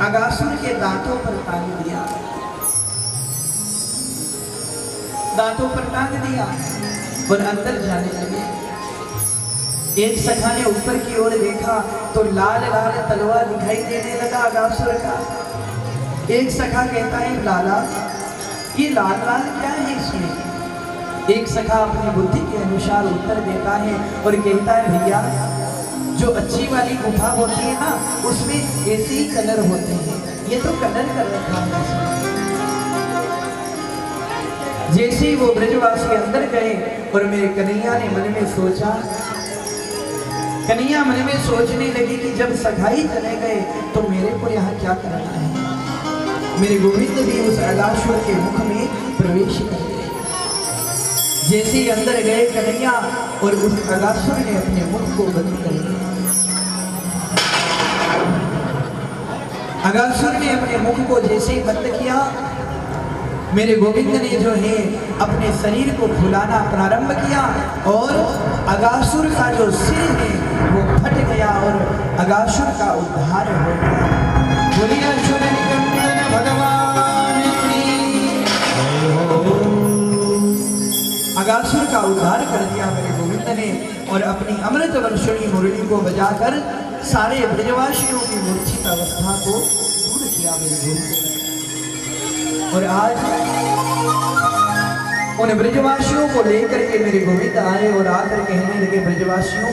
S1: अगासुर के दांतों पर टांग दिया, दांतों पर टांग दिया और अंदर जाने लगे। एक सखा ने ऊपर की ओर देखा तो लाल लाल तलवार दिखाई देने लगा अगासुर का। एक सखा कहता है लाला ये लाल लाल क्या है इसमें। एक सखा अपनी बुद्धि के अनुसार उत्तर देता है और कहता है भैया जो अच्छी वाली गुफा होती है ना उसमें ऐसे ही कलर होते हैं, ये तो कलर कर रखा है इसमें। जैसे ही वो ब्रजवासी अंदर गए और मेरे कन्हैया ने मन में सोचा, कन्हैया मन में सोचने लगी कि जब सखाई चले गए तो मेरे को यहाँ क्या करना है। मेरे गोविंद भी उस अगासुर के मुख में प्रवेश कर गए। जैसे ही अंदर गए कन्हैया और उस अगासुर ने अपने मुख को बंद कर दिया। अगासुर ने अपने मुख को जैसे ही बंद किया मेरे गोविंद ने जो है अपने शरीर को फुलाना प्रारंभ किया और अगासुर का जो सिर है वो फट गया और अगासुर का उद्धार हो गया। बोलिए भगवान अगासुर का उद्धार कर दिया मेरे गोविंद ने और अपनी अमृत वर्षणी मुरली को बजाकर सारे ब्रजवासियों की मूर्छित अवस्था को मैया मेरे गोविंद। और आज उन ब्रजवासियों को लेकर के मेरे गोविंद आए और आकर कहने लगे, ब्रजवासियों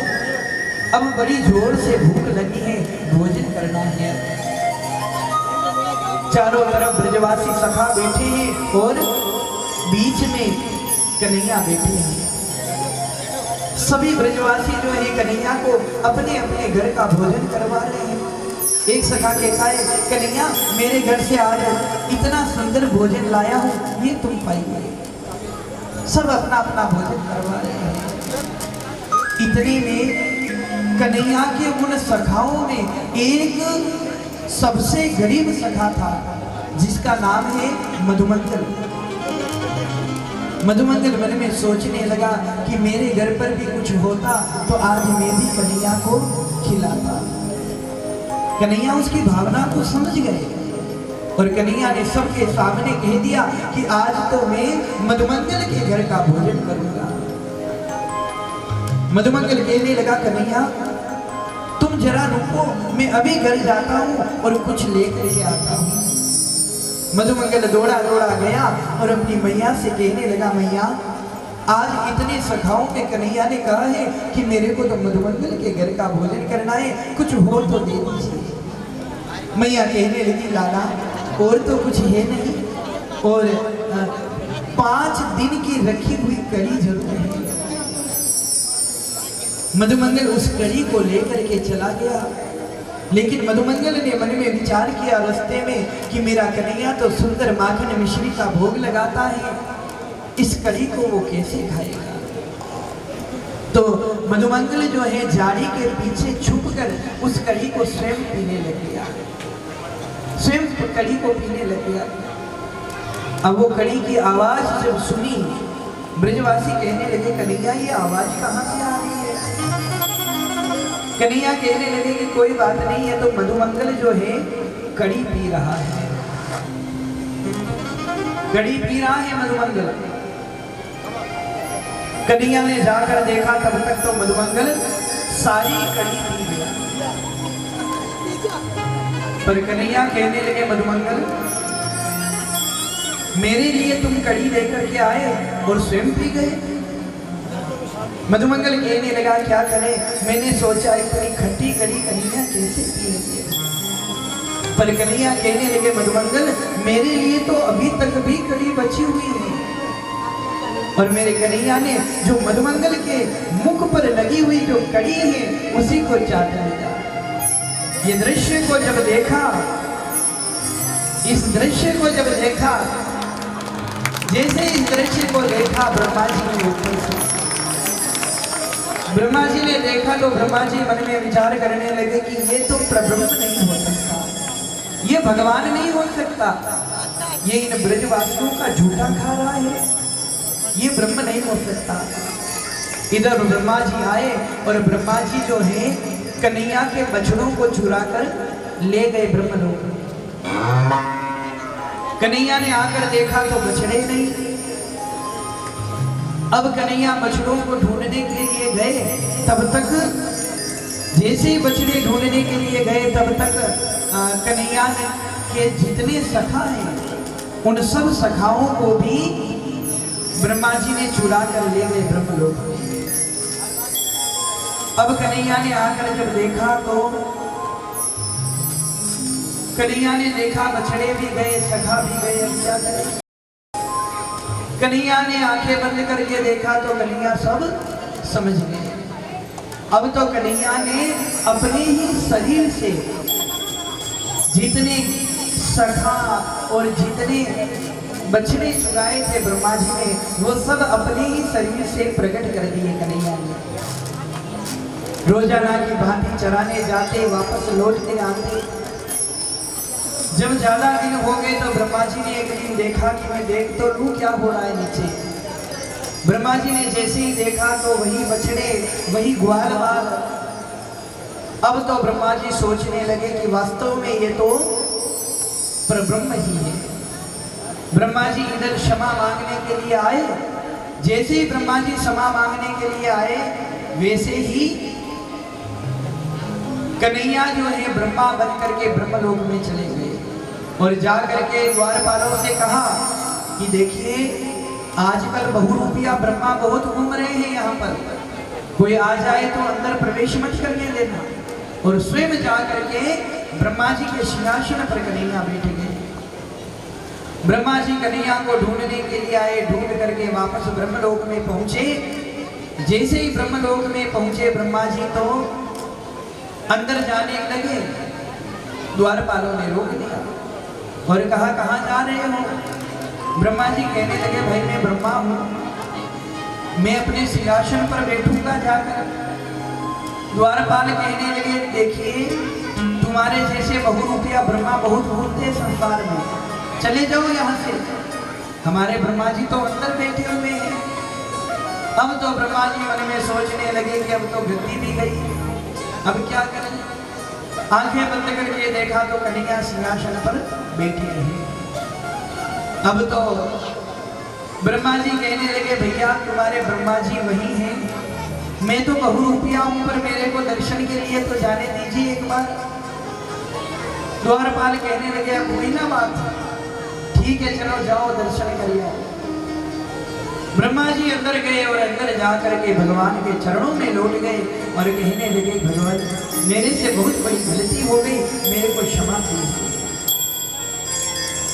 S1: अब बड़ी जोर से भूख लगी है, भोजन करना है। चारों तरफ ब्रजवासी सखा बैठे हैं और बीच में कन्हैया बैठे हैं। सभी ब्रजवासी जो है कन्हैया को अपने अपने घर का भोजन करवा रहे हैं। एक सखा कहता है, कन्हैया मेरे घर से आज इतना सुंदर भोजन लाया हूं, ये तुम पाइए। सब अपना अपना भोजन करवा रहे हैं। इतने में कन्हैया के उन सखाओं में एक सबसे गरीब सखा था जिसका नाम है मधुमंगल। मधुमंगल मन में सोचने लगा कि मेरे घर पर भी कुछ होता तो आज मैं भी कन्हैया को खिलाता। कन्हैया उसकी भावना को समझ गए और कन्हैया ने सबके सामने कह दिया कि आज तो मैं मधुमंगल के घर का भोजन करूंगा। मधुमंगल कहने लगा, कन्हैया तुम जरा रुको, मैं अभी घर जाता हूं और कुछ लेकर के आता हूं। मधुमंगल दौड़ा दौड़ा गया और अपनी मैया से कहने लगा, मैया आज इतने सखाओं में कन्हैया ने कहा है कि मेरे को तो मधुमंगल के घर का भोजन करना है, कुछ हो तो दे दीजिए। मैया कहने लगी, लाला और तो कुछ है नहीं, और 5 दिन की रखी हुई कड़ी जरूर है। मधुमंगल उस कड़ी को लेकर के चला गया, लेकिन मधुमंगल ने मन में विचार किया रास्ते में कि मेरा कन्हैया तो सुंदर माखन मिश्री का भोग लगाता है, इस कड़ी को वो कैसे खाएगा। तो मधुमंगल जो है झाड़ी के पीछे छुपकर उस कड़ी को स्वयं पीने लग गया, स्वयं कड़ी को पीने लग गया। अब वो कड़ी की आवाज जब सुनी, ब्रजवासी कहने लगे, कन्हैया ये आवाज कहाँ से आ रही है। कन्हैया कहने लगे कि कोई बात नहीं है, तो मधुमंगल जो है कड़ी पी रहा है, कड़ी पी रहा है मधुमंगल। कन्हैया ने जाकर देखा, तब तक तो मधुमंगल सारी कड़ी पी गया। पर कन्हैया कहने लगे, मधुमंगल मेरे लिए तुम कड़ी लेकर के आए और स्वयं पी गए। मधुमंगल कहने लगा, क्या करे, मैंने सोचा इतनी खट्टी कड़ी कन्हैया कैसे पिएंगे। पर कन्हैया कहने लगे, मधुमंगल मेरे लिए तो अभी तक भी कड़ी बची हुई है, और मेरे कन्हैया ने जो मधुमंगल के मुख पर लगी हुई जो कड़ी है उसी को चाट लिया। ये दृश्य को जब देखा, इस दृश्य को जब देखा, जैसे इस दृश्य को देखा ब्रह्मा जी ने ऊपर से, ब्रह्मा जी ने देखा तो ब्रह्मा जी मन में विचार करने लगे कि ये तो प्रब्रह्म नहीं हो सकता, ये भगवान नहीं हो सकता, ये इन ब्रजवासियों का झूठा खा रहा है, ये ब्रह्म नहीं हो सकता। इधर ब्रह्मा जी आए और ब्रह्मा जी जो है कन्हैया के बछड़ों को चुरा कर ले गए ब्रह्मलोक। कन्हैया ने आकर देखा तो बछड़े नहीं। अब कन्हैया बछड़ों को ढूंढने के लिए गए, तब तक जैसे ही बछड़े ढूंढने के लिए गए तब तक कन्हैया के जितने सखा हैं उन सब सखाओं को भी ब्रह्मा जी ने चुरा कर ले गए ब्रह्मलोक में। अब कन्हैया ने आकर जब देखा तो कन्हैया ने देखा बछड़े भी गए, सखा भी गए, अब क्या करें। कन्हैया ने आंखें बंद करके देखा तो कन्हैया सब समझ गए। अब तो कन्हैया ने अपने ही शरीर से जितने सखा और जितने बछड़े चुराए थे ब्रह्मा जी ने, वो सब अपने ही शरीर से प्रकट कर दिए कन्हैया ने। रोजाना की भांति चराने जाते, वापस लौटते आते। जब ज्यादा दिन हो गए तो ब्रह्मा जी ने एक दिन देखा कि मैं देख तो लूं क्या हो रहा है नीचे। ब्रह्मा जी ने जैसे ही देखा तो वही बछड़े, वही ग्वाल बाल। अब तो ब्रह्मा जी सोचने लगे कि वास्तव में ये तो परब्रह्म ही है। ब्रह्मा जी इधर क्षमा मांगने के लिए आए। जैसे ही ब्रह्मा जी क्षमा मांगने के लिए आए, वैसे ही कन्हैया जो है ब्रह्मा बन करके ब्रह्मलोक में चले गए। और जा करके द्वारपालों से कहा कि देखिए आजकल बहुरूपिया ब्रह्मा बहुत घूम रहे हैं यहाँ पर, कोई आ जाए तो अंदर प्रवेश मत करने देना। और स्वयं जा करके ब्रह्मा जी के सिंहासन पर कन्हैया बैठ गए। ब्रह्मा जी कन्हैया को ढूंढने के लिए आए, ढूंढ करके वापस ब्रह्मलोक में पहुंचे। जैसे ही ब्रह्मलोक में पहुंचे ब्रह्मा जी तो अंदर जाने लगे, द्वारपालों ने रोक दिया और कहा कहाँ जा रहे हो? ब्रह्मा जी कहने लगे भाई मैं ब्रह्मा हूँ, मैं अपने सिंहासन पर बैठूंगा जाकर। द्वारपाल कहने लगे देखिए तुम्हारे जैसे बहुरूपिया ब्रह्मा बहुत घूमते संसार में, चले जाओ यहाँ से, हमारे ब्रह्मा जी तो अंदर बैठे हुए हैं। अब तो ब्रह्मा जी मन में सोचने लगे कि अब तो गद्दी भी गई, अब क्या करें। आंखें बंद करके देखा तो कन्हैया सिंहासन पर बैठे हैं। अब तो ब्रह्मा जी कहने लगे भैया तुम्हारे ब्रह्मा जी वही हैं, मैं तो बहुरूपिया हूं पर मेरे को दर्शन के लिए तो जाने दीजिए एक बार। द्वारपाल कहने लगे अब हुई ना बात, ठीक है चलो जाओ दर्शन करिए। ब्रह्मा जी अंदर गए और अंदर जाकर के भगवान के चरणों में लौट गए और कहने लगे भगवान मेरे से बहुत बड़ी गलती हो गई, मेरे को क्षमा कीजिए।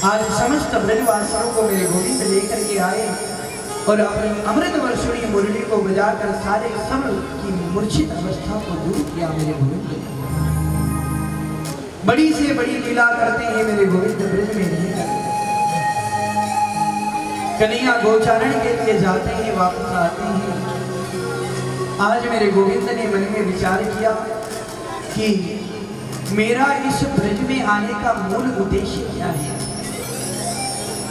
S1: आज समस्त ब्रजवासियों को मेरे गोविंद लेकर के आए और अपनी अमृत वर्षुणी मुरली को बजाकर सारे सब की मूर्छित अवस्था को दूर किया मेरे गोविंद। बड़ी से बड़ी लीला करते हैं मेरे गोविंद ब्रज में नहीं करते। कन्हैया गोचारण के लिए जाते हैं वापस आते हैं। आज मेरे गोविंद ने मन में विचार किया कि मेरा इस ब्रज में आने का मूल उद्देश्य क्या है।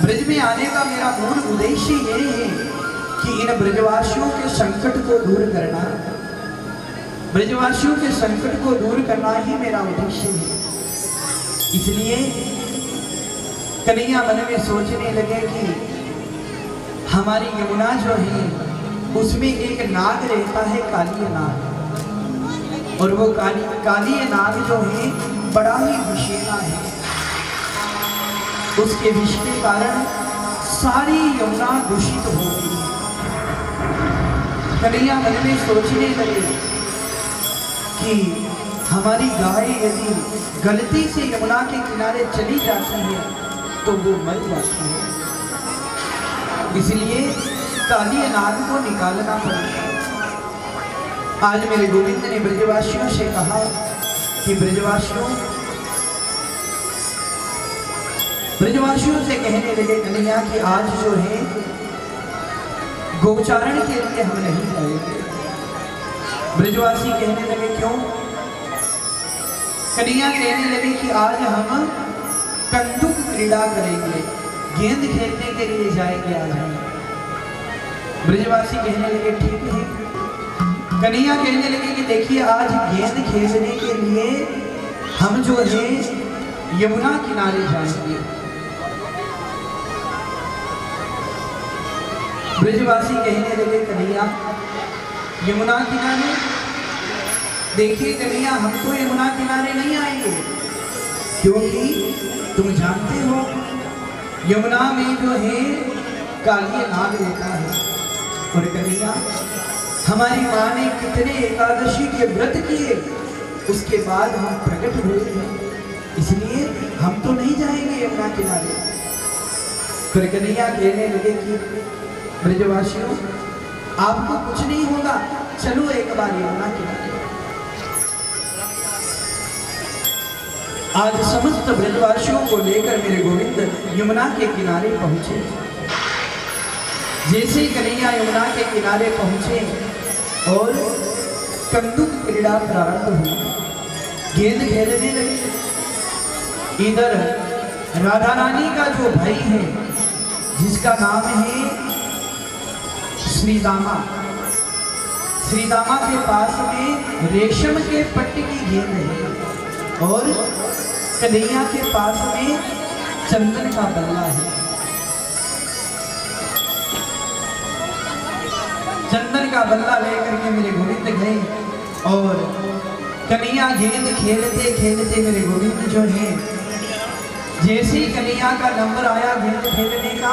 S1: ब्रज में आने का मेरा मूल उद्देश्य ये है कि इन ब्रजवासियों के संकट को दूर करना, ब्रजवासियों के संकट को दूर करना ही मेरा उद्देश्य है। इसलिए कन्हैया मन में सोचने लगे कि हमारी यमुना जो है उसमें एक नाग रहता है, काली नाग, और वो काली नाग जो है बड़ा ही विषैला है। उसके विष के कारण सारी यमुना दूषित हो गई। कन्हैया मन में सोचने लगे कि हमारी गाय यदि गलती से यमुना के किनारे चली जाती है तो वो मर जाती है, इसलिए काली नाग को निकालना पड़ेगा। आज मेरे गोविंद ने ब्रजवासियों से कहा कि ब्रजवासियों से कहने लगे कन्हैया कि आज जो है गोचारण के लिए हम नहीं जाएंगे। ब्रजवासी कहने लगे क्यों? कन्हैया कहने लगे कि आज हम कंदुक क्रीड़ा करेंगे, गेंद खेलने के लिए जाएंगे आज हम। ब्रजवासी कहने लगे ठीक है। कन्हैया कहने लगे कि देखिए आज गेंद खेलने के लिए हम जो है यमुना किनारे जाएंगे। ब्रजवासी कहने लगे कन्हैया यमुना किनारे? देखिए कन्हैया हम तो यमुना किनारे नहीं आएंगे, क्योंकि तुम जानते हो यमुना में जो है काली नाग रहता है। और कन्हैया हमारी माँ ने कितने एकादशी के व्रत किए, उसके बाद हम प्रकट हुए हैं, इसलिए हम तो नहीं जाएंगे यमुना किनारे। फिर कन्हैया कहने लगे कि ब्रजवासियों आपको कुछ नहीं होगा, चलो एक बार यमुना किनारे। आज समस्त ब्रजवासियों को लेकर मेरे गोविंद यमुना के किनारे पहुंचे। जैसे ही कन्हैया यमुना के किनारे पहुंचे और कंदुक क्रीड़ा प्रारंभ हुई, गेंद खेलने लगे। इधर राधा रानी का जो भाई है जिसका नाम है श्रीदामा, श्रीदामा के पास में रेशम के पट्टी की गेंद है और कन्हैया के पास में चंदन का बल्ला है। चंदन का बल्ला लेकर के मेरे गोविंद गए और कन्हैया गेंद खेलते खेलते मेरे गोविंद जो है जैसे ही कन्हैया का नंबर आया गेंद खेलने का,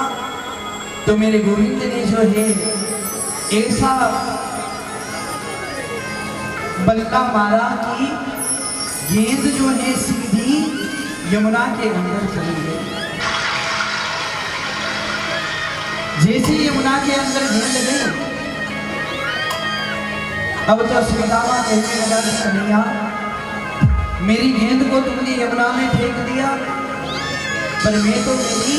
S1: तो मेरे गोविंद ने जो है ऐसा बल्ला मारा कि गेंद जो है सीधी यमुना के अंदर चली गई। जैसे यमुना के अंदर गेंद गई, अब तो श्रीदामा कहने लगा कि कन्हैया, मेरी गेंद को तुमने यमुना में फेंक दिया, पर मैं तो मेरी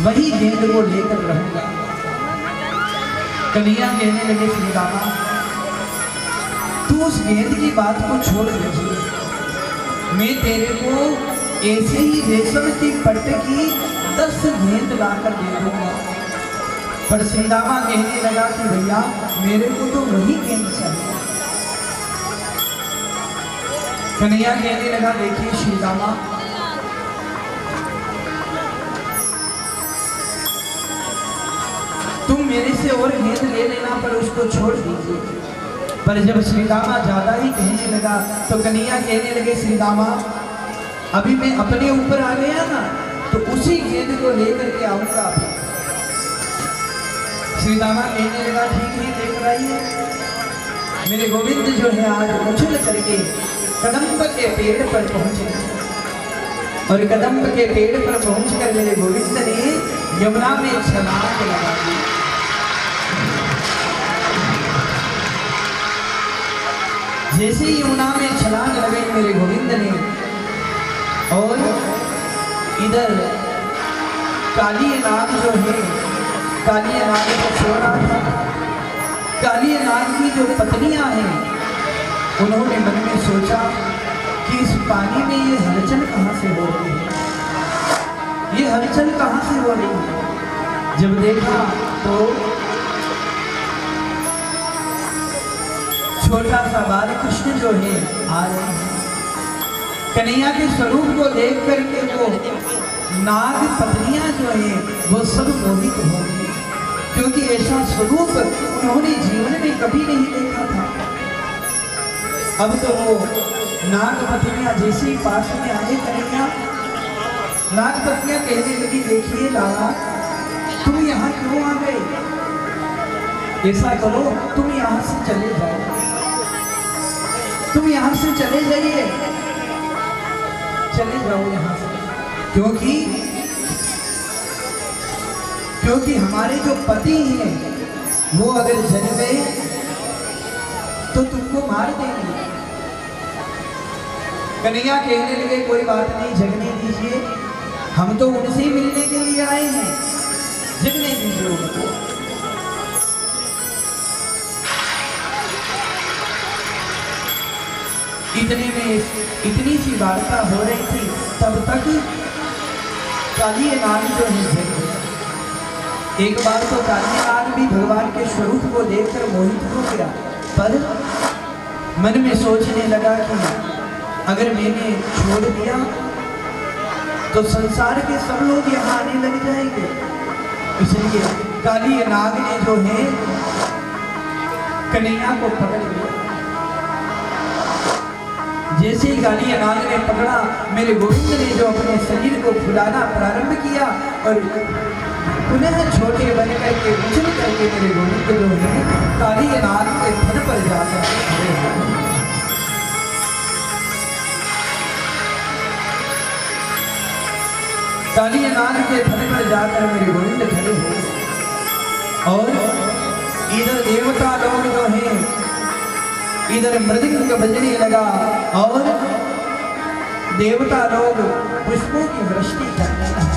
S1: वही गेंद को लेकर रहूंगा। कन्हैया कहने लगे श्रीदामा, तू उस गेंद की बात को छोड़ दीजिए, मैं तेरे को ऐसे ही रेशम की पट्ट की 10 गेंद लाकर दे दूंगा। पर श्रीदामा कहने लगा कि भैया, मेरे को तो वही गेंद चाहिए। कन्हैया कहने लगा, देखिए श्रीदामा, तुम मेरे से और गेंद ले लेना, पर उसको छोड़ दीजिए। पर जब श्रीदामा ज्यादा ही कहने लगा, तो कन्हैया कहने लगे, श्रीदामा, अभी मैं अपने ऊपर आ गया ना, तो उसी गेंद को लेकर के आऊंगा। श्रीदामा कहने लगा, ठीक है, देख रही है। मेरे गोविंद जो है आज उछल करके कदम्ब के पेड़ पर पहुंचे, और कदम्ब के पेड़ पर पहुंचकर मेरे गोविंद ने यमुना में छलांग लगा दी। जैसे ही यमुना में छलांग लगाई मेरे गोविंद ने, और इधर काली नाग जो है, काली नाग को छोड़ा था। काली नाग की जो पत्नियां हैं, उन्होंने मन में सोचा कि इस पानी में ये हलचल कहाँ से हो रही है, ये हलचल कहाँ से हो रही है। जब देखा तो छोटा सा बाल कृष्ण जो है आ रहे हैं। कन्हैया के स्वरूप को देख करके वो नाग पत्नियां जो है वो सब मोहित हो गई, क्योंकि ऐसा स्वरूप उन्होंने जीवन में कभी नहीं देखा था। अब तो वो नाग पत्नियां जैसे ही पास में आए कन्हैया, नाग पत्नियां कहने लगी, देखिए लाला, तुम यहाँ क्यों आ गए? ऐसा करो, तुम यहाँ से चले जाओ, तुम यहाँ से चले जाइए, चले जाओ यहाँ से, क्योंकि हमारे जो पति हैं वो अगर जग गए तो तुमको मार देंगे। कन्हैया कहने लगे, कोई बात नहीं, जगने दीजिए, हम तो उनसे मिलने के लिए आए हैं, जगने दीजिए उनको। इतने में इतनी सी वार्ता हो रही थी, तब तक काली नाग जो है जग गया। एक बार तो काली नाग भी भगवान के स्वरूप को देखकर मोहित हो गया, पर मन में सोचने लगा कि अगर मैंने छोड़ दिया तो संसार के सब लोग यहाँ आने लग जाएंगे। इसलिए काली नाग ने जो है कन्हैया को पकड़ लिया। जैसे ही काली नाग ने पकड़ा, मेरे गोविंद ने जो अपने शरीर को फुलाना प्रारंभ किया, और पुनः छोटे बन करके उछल करके मेरे गोविंद जो है काली नाग के फन पर जाकर खड़े हो गए। काली नाग के फन पर जाकर मेरे गोविंद खड़े हो गए, और इधर देवता लोग जो है इधर मृदंग बजने लगा, और देवता लोग पुष्पों की वृष्टि करने लगे,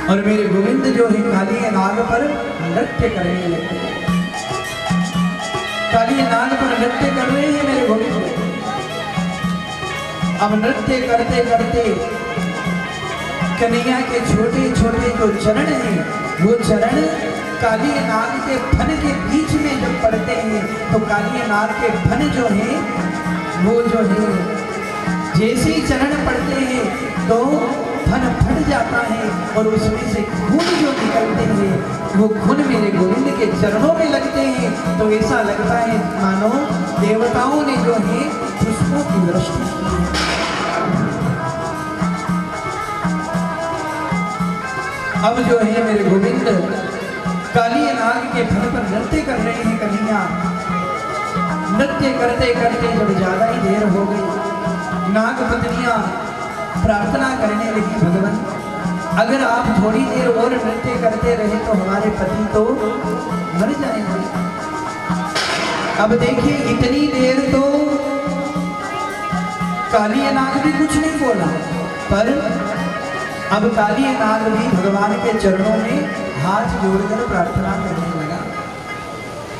S1: और मेरे गोविंद जो है काली नाग पर नृत्य करने लगे। काली नाग पर नृत्य कर रहे हैं मेरे गोविंद। अब नृत्य करते करते कन्हैया के छोटे छोटे जो चरण हैं, वो चरण काली नाग के फन के बीच में जब पड़ते हैं, तो काली नाग के फन जो है वो जो है जैसे ही चरण पड़ते हैं तो फन फट जाता है, और उसमें से खून जो निकलते हैं वो खून मेरे गोविंद के चरणों में लगते हैं। तो ऐसा लगता है मानो देवताओं ने जो है पुष्पों की वृष्टि की है। अब जो है मेरे गोविंद काली नाग के फन पर नृत्य कर रहे हैं कन्हैया। नृत्य करते करते जब ज्यादा ही देर हो गई, नाग पत्नियां प्रार्थना करने लगी, भगवान अगर आप थोड़ी देर और नृत्य करते रहे तो हमारे पति तो मर जाएंगे। अब देखिए इतनी देर तो काली नाग भी कुछ नहीं बोला, पर अब काली नाग भी भगवान के चरणों में हाथ जोड़कर प्रार्थना करने लगा।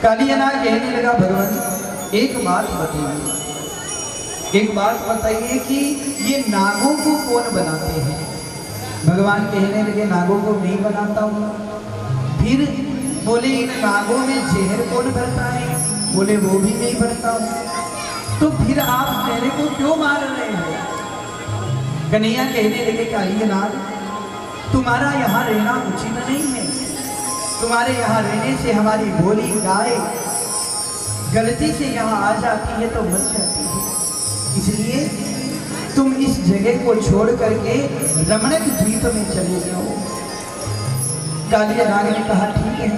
S1: काली नाग कहने लगा, भगवान एक बात बताइए, एक बात बताइए कि ये नागों को कौन बनाते हैं? भगवान कहने लगे, नागों को नहीं बनाता हूँ। फिर बोले, इन नागों में जहर कौन भरता है? बोले, वो भी नहीं भरता हूँ। तो फिर आप मेरे को क्यों मार रहे हो? कन्हैया कहने लगे, काली नाग तुम्हारा यहाँ रहना उचित नहीं है। तुम्हारे यहाँ रहने से हमारी भोली गाय गलती से यहाँ आ जाती है तो मर जाती है, इसलिए तुम इस जगह को छोड़ करके रमणक द्वीप में चले जाओ। काली नाग ने कहा, ठीक है।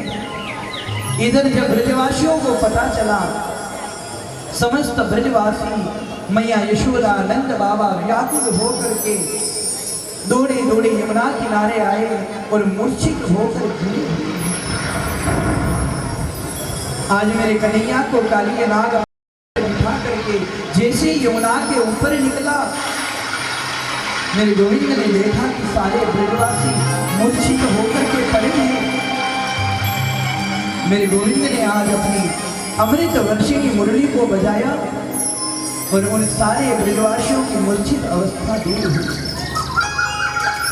S1: इधर जब ब्रजवासियों को पता चला, समस्त ब्रजवासी मैया यशोदा नंद बाबा व्याकुल होकर के दौड़े दौड़े यमुना किनारे आए और मूर्छित होकर गिरे। आज मेरे कन्हैया को काली नाग बिठा करके जैसे यमुना के ऊपर निकला, मेरे गोविंद ने देखा कि सारे ब्रजवासी मूर्छित होकर के पड़े हैं। मेरे गोविंद ने आज अपनी अमृत वर्षिणी मुरली को बजाया और उन सारे ब्रजवासियों की मूर्छित अवस्था दूर हुई।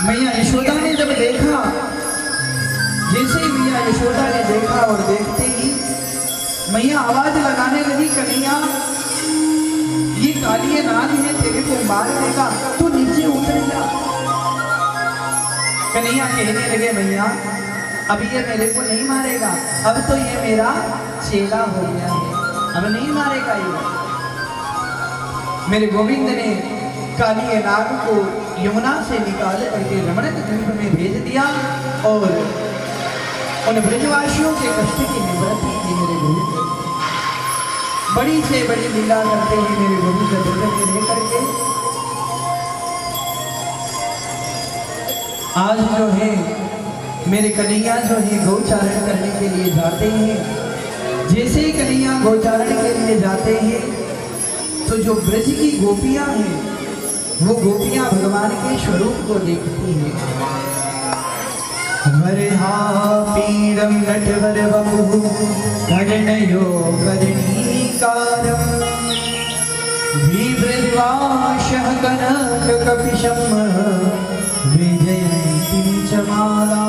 S1: मैया यशोदा ने जब देखा, जैसे ही मैया यशोदा ने देखा और देखते ही मैया आवाज लगाने लगी, कन्हैया ये काली नाग है, तेरे को मार देगा, तू नीचे उतर जा। कन्हैया कहने लगे, मैया अब ये मेरे को नहीं मारेगा, अब तो ये मेरा चेला हो गया है, अब नहीं मारेगा ये। मेरे गोविंद ने काली नाग को यमुना से निकाल करके रमणक द्वीप में भेज दिया और उन ब्रजवासियों के कष्ट की निवृत्ति की। मेरे गोविंद बड़ी से बड़ी लीला करते हैं मेरे गोविंद ब्रज में रह करके। आज जो है मेरे कन्हैया जो है गौचारण करने के लिए जाते हैं। जैसे ही कन्हैया गौचारण के लिए जाते हैं तो जो ब्रज की गोपियां हैं वो गोपियां भगवान के स्वरूप को देखती हैं। वरहा पीडम नटवर वपु कर्णयो कर्णीकारम विभ्रद्वाशः कनक कपिशम विजयन्तीं च माला।